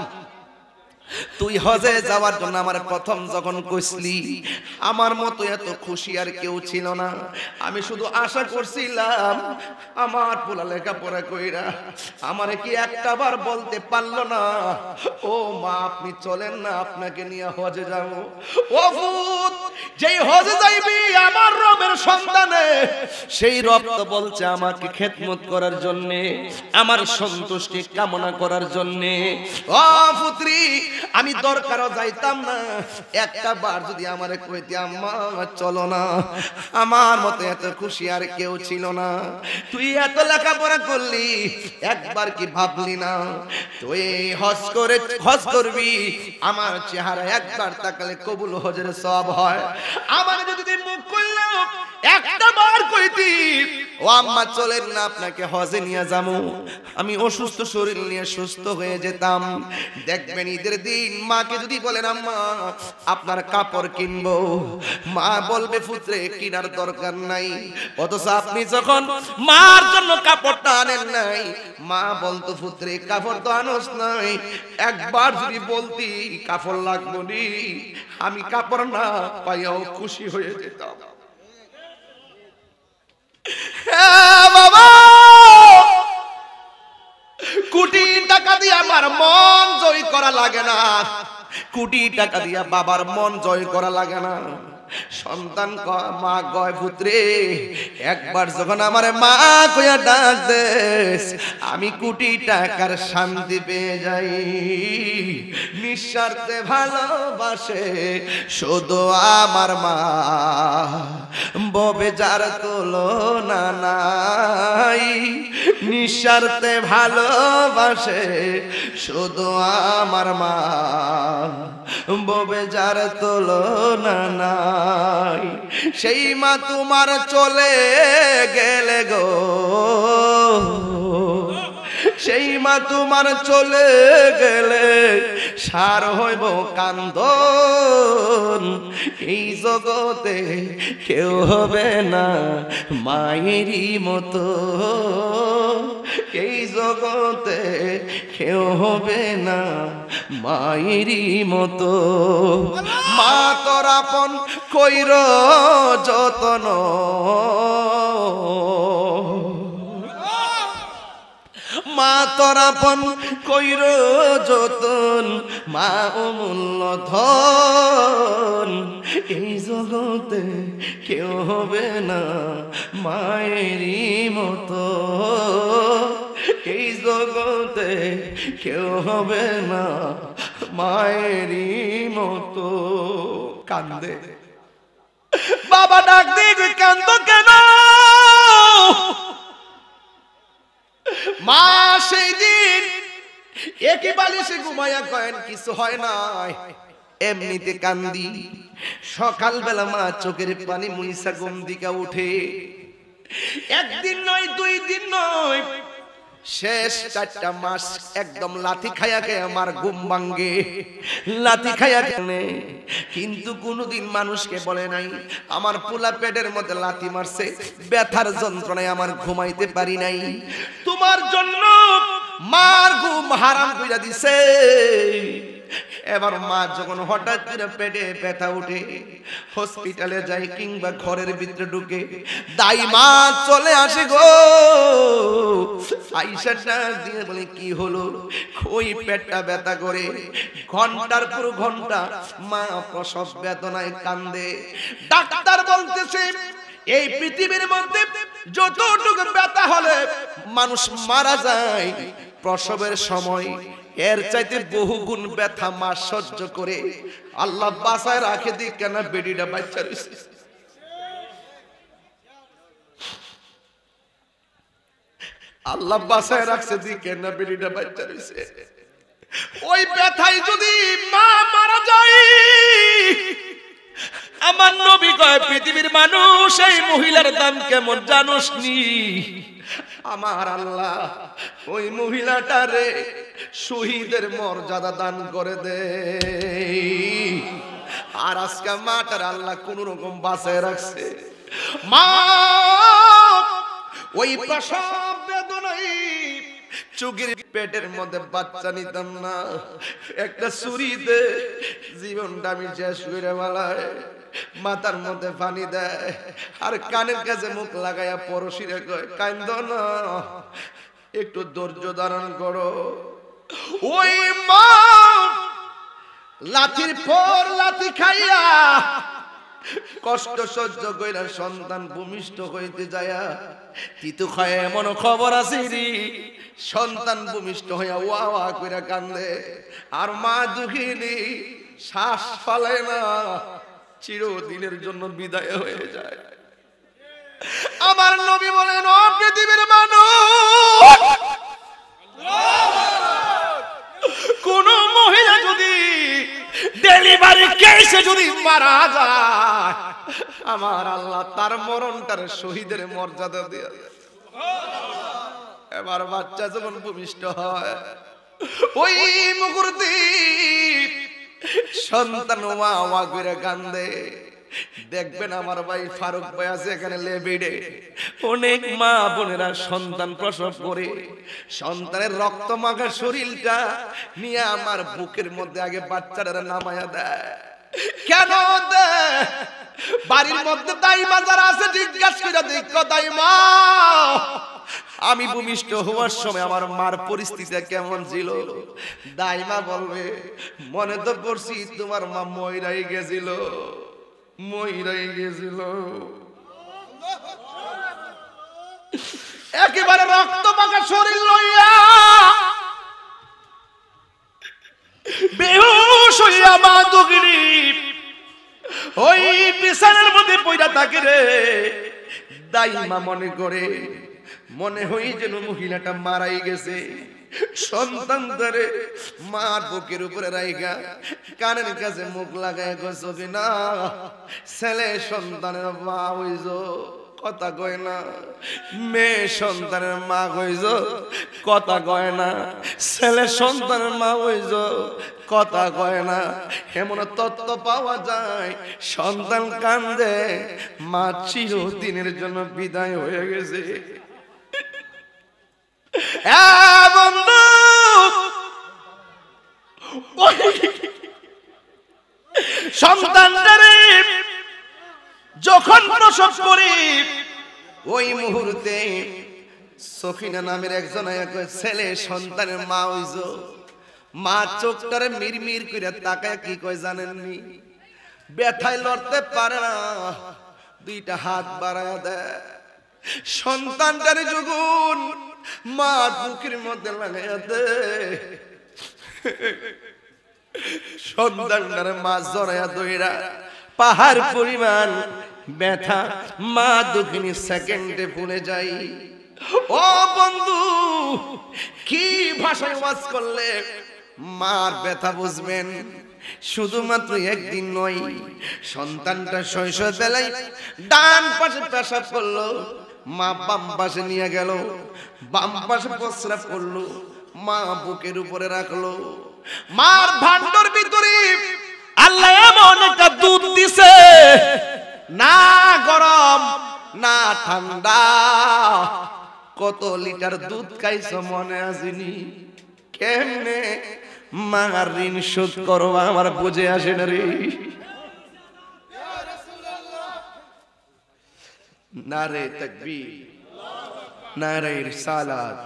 তুই হজে যাওয়ার জন্য আমার প্রথম যখন কইছলি আমার মতো এত খুশি আর কেউ ছিল না। আমি শুধু আশা করছিলাম আমার পোলা লেখাপড়া কইরা আমারে কি একটা বার বলতে পারলো না, ও মা আপনি চলেন না, আপনাকে নিয়ে হজে যাব। ও ভূত, যেই হজে যাইবি আমার রবের সন্তানে, সেই রব তো বলছে আমাকে খেদমত করার জন্য, আমার সন্তুষ্টি কামনা করার জন্য। ও পুত্রী, আমি দরকারও যাইতাম না, একটা বার যদি আমারে কইতে আম্মা চলো না, আমার মতো এত খুশি আর কেউ ছিল না। তুই এত লেখাপড়া করলি, একবার কি ভাবলি না তুই হজ করবি, আমার চেহারা একবার তাকালে কবুল হজের সওয়াব হয়। আমার যদি তুই মুখ করলো একটা বার কইতি ও আম্মা চলেন না, আপনাকে হজে নিয়ে যাবো, আমি অসুস্থ শরীর নিয়ে সুস্থ হয়ে যেতাম। দেখবেন ঈদের দিন মাকে যদি বলেন আম্মা আপনার কাপড় কিনবো, মা বলবে পুত্রে কিনার দরকার নাই। অথচ আপনি যখন মার জন্য কাপড়টা আনেন নাই, মা বলতো পুত্রে কাপড় তো আনোস নাই, একবার যদি বলতি কাপড় লাগবো নি, আমি কাপড় না পাইয়াও খুশি হয়ে যেতাম। বাবা, কোটি টাকা দিয়ে আমার মন জয় করা লাগে না, কোটি টাকা দিয়া বাবার মন জয় করা লাগে না। সন্তান কয় মা কয় পুত্রে, একবার যখন আমার মা কইয়া ডাক দেস, আমি কোটি টাকার শান্তি পেয়ে যাই। নিঃস্বার্থে ভালোবাসে শুধু আমার মা, ববে যার তুলনা নাই। নিঃস্বার্থে ভালোবাসে শুধু আমার মা, ববে যার তুলনা নাই। সেই মা তোমার চলে গেলে গো, সেই মা তোমার চলে গেলে সার হইব কান্দন। এই জগতে কেউ হবে না মায়েরই মতো, এই জগতে কেউ হবে না মায়েরই মতো। মা তোর আপন কইর যতন, মা তোর আপন কইর যতন, মা অমূল্য ধন। এই জগতে কেউ হবে না মায়েরই মতো, এই জগতে কেউ হবে না মায়েরই মতো। কান্দে বাবা, ডাক দিয়ে কান্দ কেন? মা সেই দিন একই বালিশে ঘুমাইয়া কয়েন কিছু হয় নাই, এমনিতে কান্দি। সকালবেলা মা চোখের পানি মুইসা ঘুম দিকে উঠে, একদিন নয় দুই দিন নয়, শেষ 4টা মাস একদম লাথি খাইয়া কে আমার ঘুম ভাঙ্গে, লাথি খাইয়া কেনে। কিন্তু কোনদিন মানুষকে বলে নাই আমার পোলা পেটের মধ্যে লাথি মারছে, ব্যথার যন্ত্রণায় আমার ঘুমাইতে পারি নাই। তোমার জন্য মার ঘুম হারাম কইরা দিছে। এবার মা যখন হঠাৎ করে পেটে ব্যথা উঠে, হসপিটালে যাই কিংবা ঘরের ভিতরে ঢুকে, দাই মা চলে আসে গো। আইসাটা দিয়ে বলে কি হলো? ওই পেটটা ব্যথা করে, ঘন্টার পর ঘন্টা মা প্রসব বেদনায় কান্দে। ডাক্তার বলতেছে এই পৃথিবীর মধ্যে যতটুকু ব্যথা হলে মানুষ মারা যায় প্রসবের সময়, এর চাইতে বহু গুণ ব্যথা মা সহ্য করে আল্লাহ বাঁচায় রাখে। দিক কেন বেডিটা বাচ্চা রয়েছে, আল্লাহ বাঁচায় রাখছে, দিক কেন বেডিটা বাচ্চা রয়েছে। ওই ব্যথায় যদি মা মারা যায়, আমার নবী কয় পৃথিবীর মানুষ এই মহিলার দাম কেমন জানোস নি? আমার আল্লাহ ওই মহিলাটারে শহীদের মর্যাদা দান করে দে। আর আজকে মাটার আল্লাহ কোন রকম বাঁচায় রাখছে। মা ওই প্রসব বেদনায় চুকির পেটের মধ্যে বাচ্চা নিতাম না, একটা ছুরিতে জীবনটা আমি শেষ করে বেলায়, মাথার মধ্যে পানি দেয় আর কানের কাছে মুখ লাগাইয়া পরশিরে কয় কান্দো না, একটু ধৈর্য ধারণ করো। ওই মা লাঠির পর লাঠি খাইয়া কষ্ট সহ্য কইরা সন্তান ভূমিষ্ঠ হইতে যায়া তিতু খায় এমন খবর আছে রে, সন্তান ভূমিষ্ঠ হইয়া ওয়া ওয়া কইরা কান্দে আর মা দুঃখিনী শ্বাস ফেলে না, চিরদিনের জন্য বিদায় হয়ে যায়। আমার নবী বলেন ও পৃথিবীর মানুষ, কোন মহিলা যদি ডেলিভারি কেসে যদি মারা যায়, আমার আল্লাহ তার মরণটার শহীদের মর্যাদা দিয়ে দেয়। এবার বাচ্চা যখন ভূমিষ্ঠ হয়, ওই মুহূর্তে সন্তান ওয়া ওয়া করে কান্দে। দেখবেন আমার ভাই ফারুক ভাই আছে এখানে লেবিডে, অনেক মা বোনেরা সন্তান প্রসব করে সন্তানের রক্ত মাখা শরীরটা নিয়ে আমার বুকের মধ্যে আগে বাচ্চারা নামায়া দেয়। কেন দেয়? বাড়ির মধ্যে দাইমা যারা আছে জিজ্ঞাসা করে দেখো দাইমা, আমি ভূমিষ্ঠ হওয়ার সময় আমার মার পরিস্থিতি কেমন ছিল? দাইমা বলবে মনে তো পড়ছি তোমার মা মইরাই গেছিল, মইরাই গেছিল, একেবারে রক্ত মাখা শরীর লইয়া বেহুশ হইয়া মা দুগিরি ওই বিছানার মধ্যে পইড়া থাকে রে। দাইমা মনে করে মনে হই যেন মহিলাটা মারাই গেছে। সন্তান ধরে মার বুকের উপরে রাইগা কানের কাছে মুখ লাগায় কইছে না, ছেলে সন্তানের মা হইছ কথা কয় না, মেয়ে সন্তানের মা হইছ কথা কয় না, ছেলে সন্তানের মা হইছ কথা কয় না। এমন তত্ত্ব পাওয়া যায়, সন্তান কান্দে মা চিরদিনের জন্য বিদায় হয়ে গেছে। বন্ধু সন্তানটারে যখন প্রসব করি ওই মুহূর্তে সখিনা নামের একজন ছেলে সন্তানের মা হইছ, মা চোখটারে মিরমির করে তাকায় কি কয় জানেননি? ব্যথায় লড়তে পারে না, দুইটা হাত বাড়ায় দেয়। সন্তানটারে যখন মা বুকের মধ্যে লাগাইয়া দেয়, সন্তানটারে মা জড়াইয়া দইরা পাহাড় পরিমাণ ব্যথা মা দুঃখিনী সেকেন্ডে ভুলে যাই। ও বন্ধু, কি ভাষায় ওয়াজ করলে মার ব্যথা বুঝবেন? শুধুমাত্র একদিন নয়, সন্তানটা শৈশব বেলায় ডান পাশে পেশাব করলো, মা বাম পাশে নিয়ে গেল, বাম পাশে প্রস্রাব করলো, মা বুকের উপরে রাখলো। মার ভান্ডার ভিতরে আল্লাহ এমন একটা দুধ দিছে, না গরম না ঠান্ডা। কত লিটার দুধ খাইছো মনে আসেনি? কেমনে মার ঋণ শোধ করবা আমার বুঝে আসে না রে। নারে তাকবীর, নারে রিসালাত,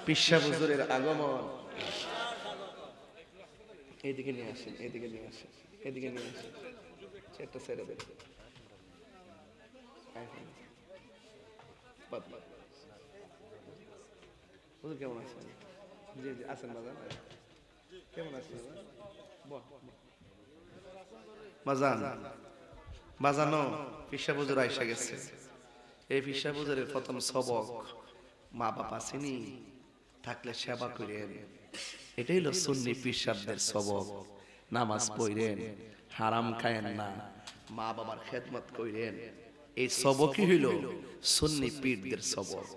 পিসা হুজুরের আগমন। এদিকে নিয়ে আসেন, এদিকে নিয়ে আসেন, এদিকে নিয়ে আসেন, একটা ছেড়ে দেন। হুজুর কেমন আছেন? জি জি আছেন বাজান, কেমন আছেন বাজান? বাজানো পিসা হুজুর আইসা গেছে। এই পিসা হুজুরের প্রথম সবক মা বাবা চিনি থাকলে সেবা করেন, এটাই হলো সুন্নি পিসাবদের সবক। নামাজ পড়েন, হারাম খায়েন না, মা বাবার খেদমত করেন, এই সবকই হইল সুন্নি পীরদের সবক।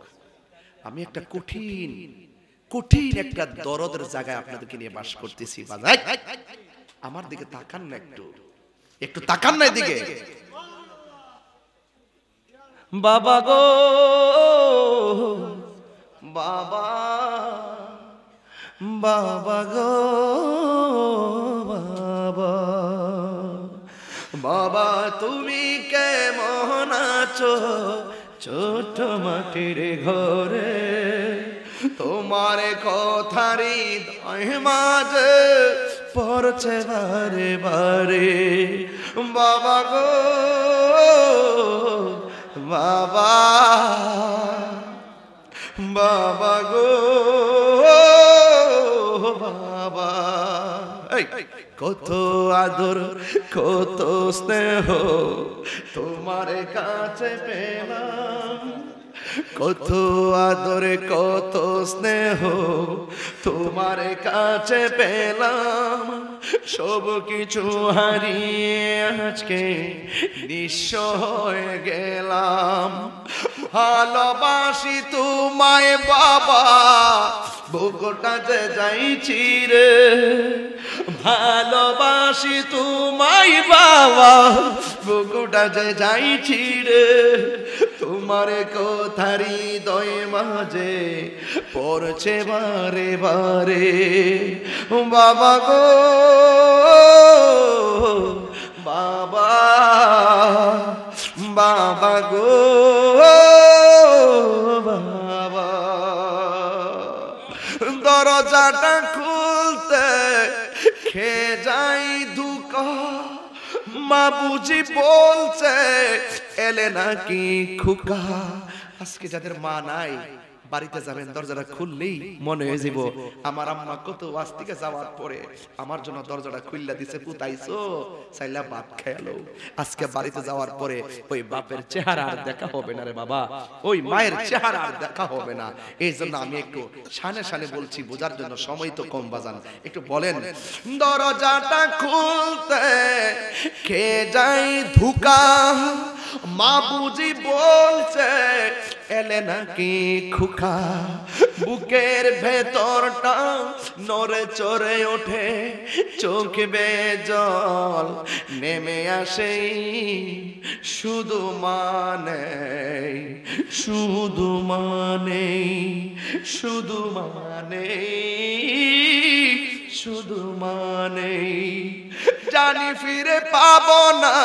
আমি একটা কঠিন কঠিন একটা দরদের জায়গায় আপনাদেরকে নিয়ে বাস করতেছি। বাজাই আমার দিকে তাকান না, একটু একটু তাকান না এদিকে। বাবা গো বাবা, বাবা গো বাবা, বাবা তুমি কেমন আছো ছোট মাটির ঘরে, তোমার কথারি দয় মাঝে পড়ছে বারে বারে। বাবা গো বাবা, বাবা গো বাবা, কত আদর কত স্নেহ তোমার কাছে পেলাম, কত আদর কত স্নেহ তোমার কাছে পেলাম, সব কিছু হারিয়ে আজকে নিঃস্ব হয়ে গেলাম। ভালোবাসি তোমায় বাবা, বুকটা যে যাইছি রে, ভালোবাসি তোমায় বাবা, বুকটা যে যাইছি রে, তোমার কথারি দয় মাঝে পড়ছে বারে বারে। বাবা গো বাবা, বাবা গো বাবা, দরজাটা খুলতে খেয়ে যাই ধোঁকা, মা বুঝি বলছে এলে নাকি খোকা। আজকে যাদের মা নাই বাড়িতে যাবেন, দরজাটা খুললেই মনে হয়ে যাব আমার আম্মা কত ওয়াজ থেকে যাওয়ার পরে আমার জন্য দরজাটা খুললা দিছে, পুতাইছো চাইলা ভাত খেয়ালো। আজকে বাড়িতে যাওয়ার পরে ওই বাপের চেহারা আর দেখা হবে না রে বাবা, ওই মায়ের চেহারা আর দেখা হবে না। এই জন্য আমি একটু শানে শানে বলছি, বোঝার জন্য সময় তো কম বাজান, একটু বলেন। দরজাটা খুলতে খেয়ে যাই ধোঁকা, মা বুঝি বলছে এলে নাকি খোকা, বুকের ভেতরটা নড়ে চড়ে ওঠে, চোখ বেয়ে জল নেমে আসে, শুধু মানে শুধু মানে শুধু মানে শুধু মানে, জানি ফিরে পাবো না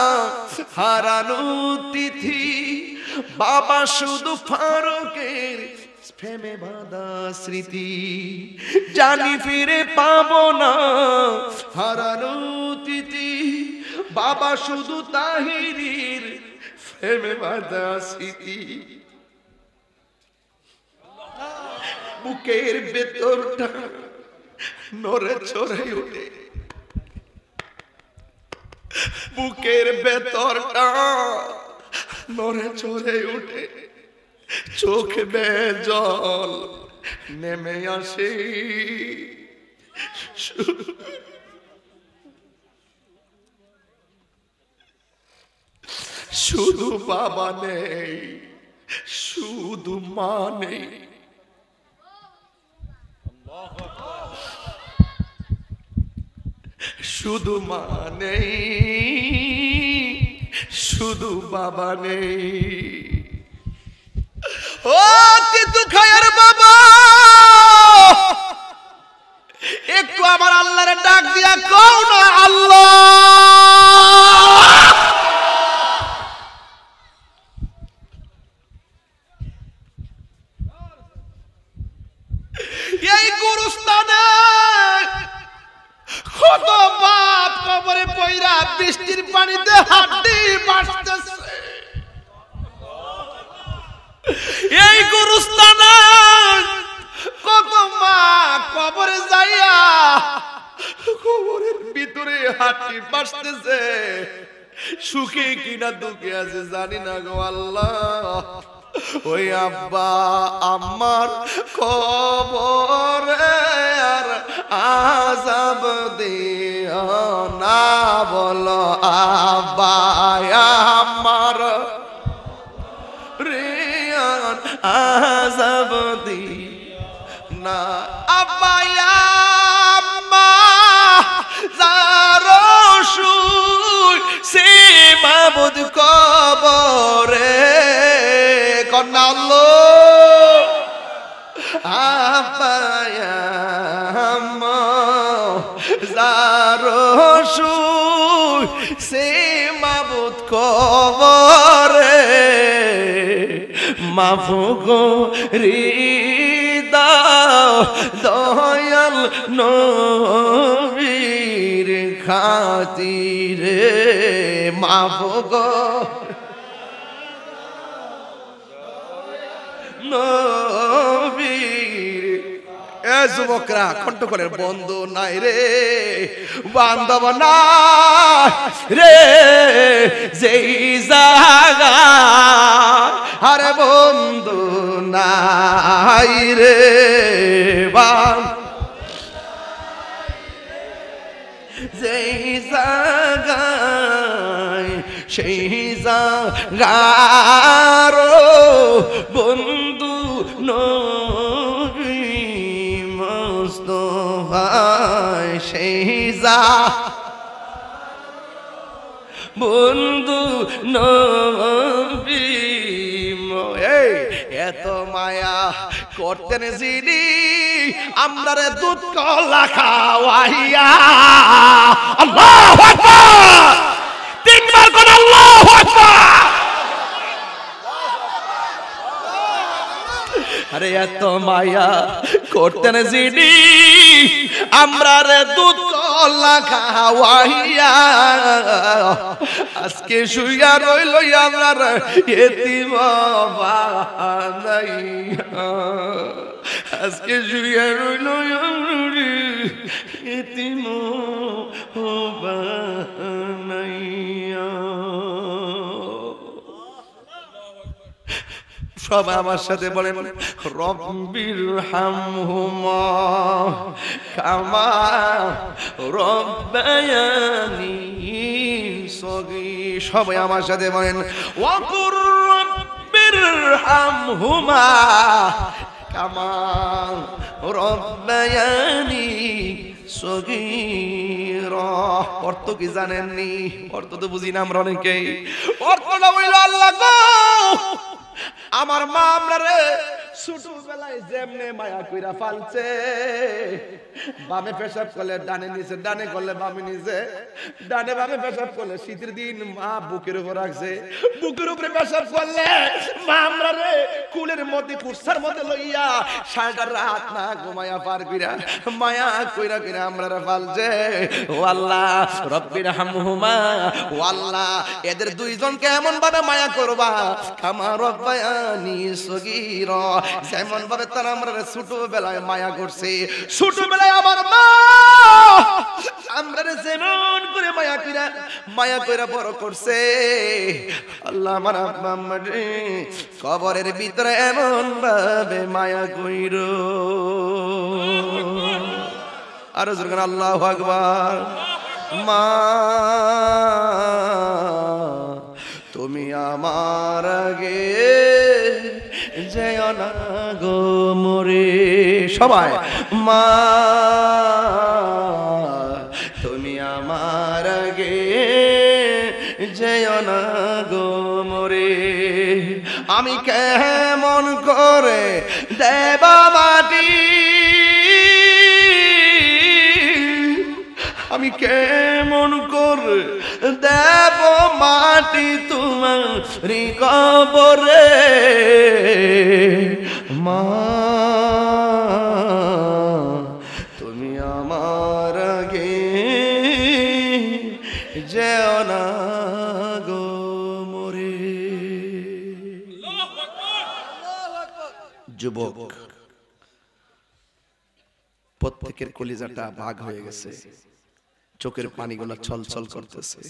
হারানো তিথি, বাবা শুধু ফারুকের প্রেমে বাঁধা স্মৃতি, জানি ফিরে পাবো না হারানো তিথি, বাবা শুধু তাহিরির প্রেমে বাঁধা স্মৃতি। বুকের ভেতরটা নড়ে চড়ে ওঠে, বুকের ভেতরটা নড়ে চড়ে ওঠে, চোখ বেয়ে জল নেমে আসে, শুধু বাবা নেই শুধু মা নেই। শুধু মা নেই শুধু বাবা নেই। ও তিতু খায়ের বাবা, একটু আমার আল্লাহরে ডাক দিয়া কও না আল্লাহ। এই গুরুস্থানে কত বাপ কবরে পয়রা বৃষ্টির পানিতে হাড্ডি বাঁচতেছে, এই গুরুস্থানে কত মা কবরে যাইয়া কবরের ভিতরে হাড্ডি বাঁচতেছে, সুখে কিনা দুঃখে আছে জানি না গো আল্লাহ। ওই আব্বা আমার কবরে আর আযাব দিও না, বলো আব্বা আমার রে আর আযাব দিও না, আব্বা আম্মা যারো শুই সে মাবুদ কবরে কন্না আল্লাহ, আব্বা সে মাবুদ কবরে মাফ দাও দয়াল নবীর খাতিরে মাফ নবীর। এ যুবকরা কণ্ঠকলের বন্ধু নাই রে, বান্ধব নাই রে, যেই জায়গা আরে বন্ধু নাই রে, যেই জায়গায় সেই জায়গার বন্ধু নবী মুস্তাফা, সেই বন্ধু নবী। এত মায়া করতেন যিনি আমরা রে দুধ কলা খাওয়াইয়া। আল্লাহু আকবার, তিনবার কোন আল্লাহু আকবার। আরে এত মায়া করতেন যিনি আমরা রে দুধ কলা খাওয়াইয়া, আজকে শুইয়া রইল আমরা এতিম বানাইয়া, আজকে শুইয়া রইল এতিম বানাইয়া। সবাই আমার সাথে বলেন রব্বির হামহুমা কামা রব্বায়ানি সগীর। সবাই আমার সাথে বলেন ওয়াকুর রব্বির হামহুমা কামা রব্বায়ানি সগীর। অর্থ কি জানেননি? অর্থ তো বুঝি না আমরা অনেকেই। অর্থটা হইল আল্লাহ গো আমার মা আপনারে ছোটবেলায় যেমনে মায়া কইরা ফালছে, বামে পেশাব করলে ডানে নিচে, ডানে করলে বামে নিচে, ডানে বামে পেশাব করলে শীতের দিন মা বুকের উপর রাখছে, বুকের উপরে পেশাব করলে মা আমরারে কুলের মধ্যে কুরসার মধ্যে লইয়া সারা রাত না ঘুমায়া পার কইরা মায়া কইরা কইরা আমরারে ফালছে। ও আল্লাহ রব্বির হামহুমা, ও আল্লাহ এদের দুইজনকে এমন ভাবে মায়া করবা কামা রব্বায়ানি সগীরা, যেমন ভাবে তারা আমরা ছোটবেলায় মায়া করছে। ছোটবেলায় আমার মা আমরা যেমন করে মায়া কইরা বড় করছে, আল্লাহ আমার আম্মা রে কবরের ভিতরে এমন ভাবে মায়া কইর। আর জোরে আল্লাহু আকবার। মা তুমি আমার আগে যেও না গো মোরে। সবাই মা তুমি আমার আগে যেও না গো মোরে। আমি কেমন করে দেব মাটি, আমি কেমন করে দেব মাটি তোমারি কবরে। মা তুমি আমার আগে যেও না গো মোরে। যুবক প্রত্যেকের কলিজাটা ভাগ হয়ে গেছে, চোখের পানিগুলো ছলছল করতেছে।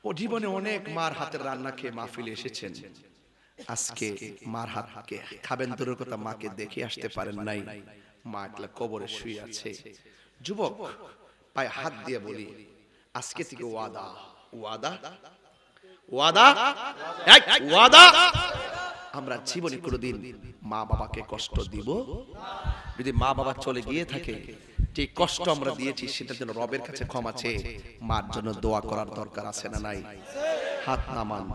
ও জীবনে অনেক মার হাতের রান্না খেয়ে মাহফিলে এসেছেন, আজকে মার হাত খাবেন দূরের কথা মাকে দেখে আসতে পারেন নাই। মা একলা কবরে শুয়ে আছে। যুবক পায়ে হাত দিয়ে বলি আজকে থেকে ওয়াদা, ওয়াদা, ওয়াদা, ওয়াদা, আমরা জীবনে কোনোদিন মা বাবাকে কষ্ট দিব। যদি মা বাবা চলে গিয়ে থাকে, যে কষ্ট আমরা দিয়েছি সেটার জন্য রবের কাছে ক্ষমা চেয়ে মার জন্য দোয়া করার দরকার আছে না নাই? হাত নামান।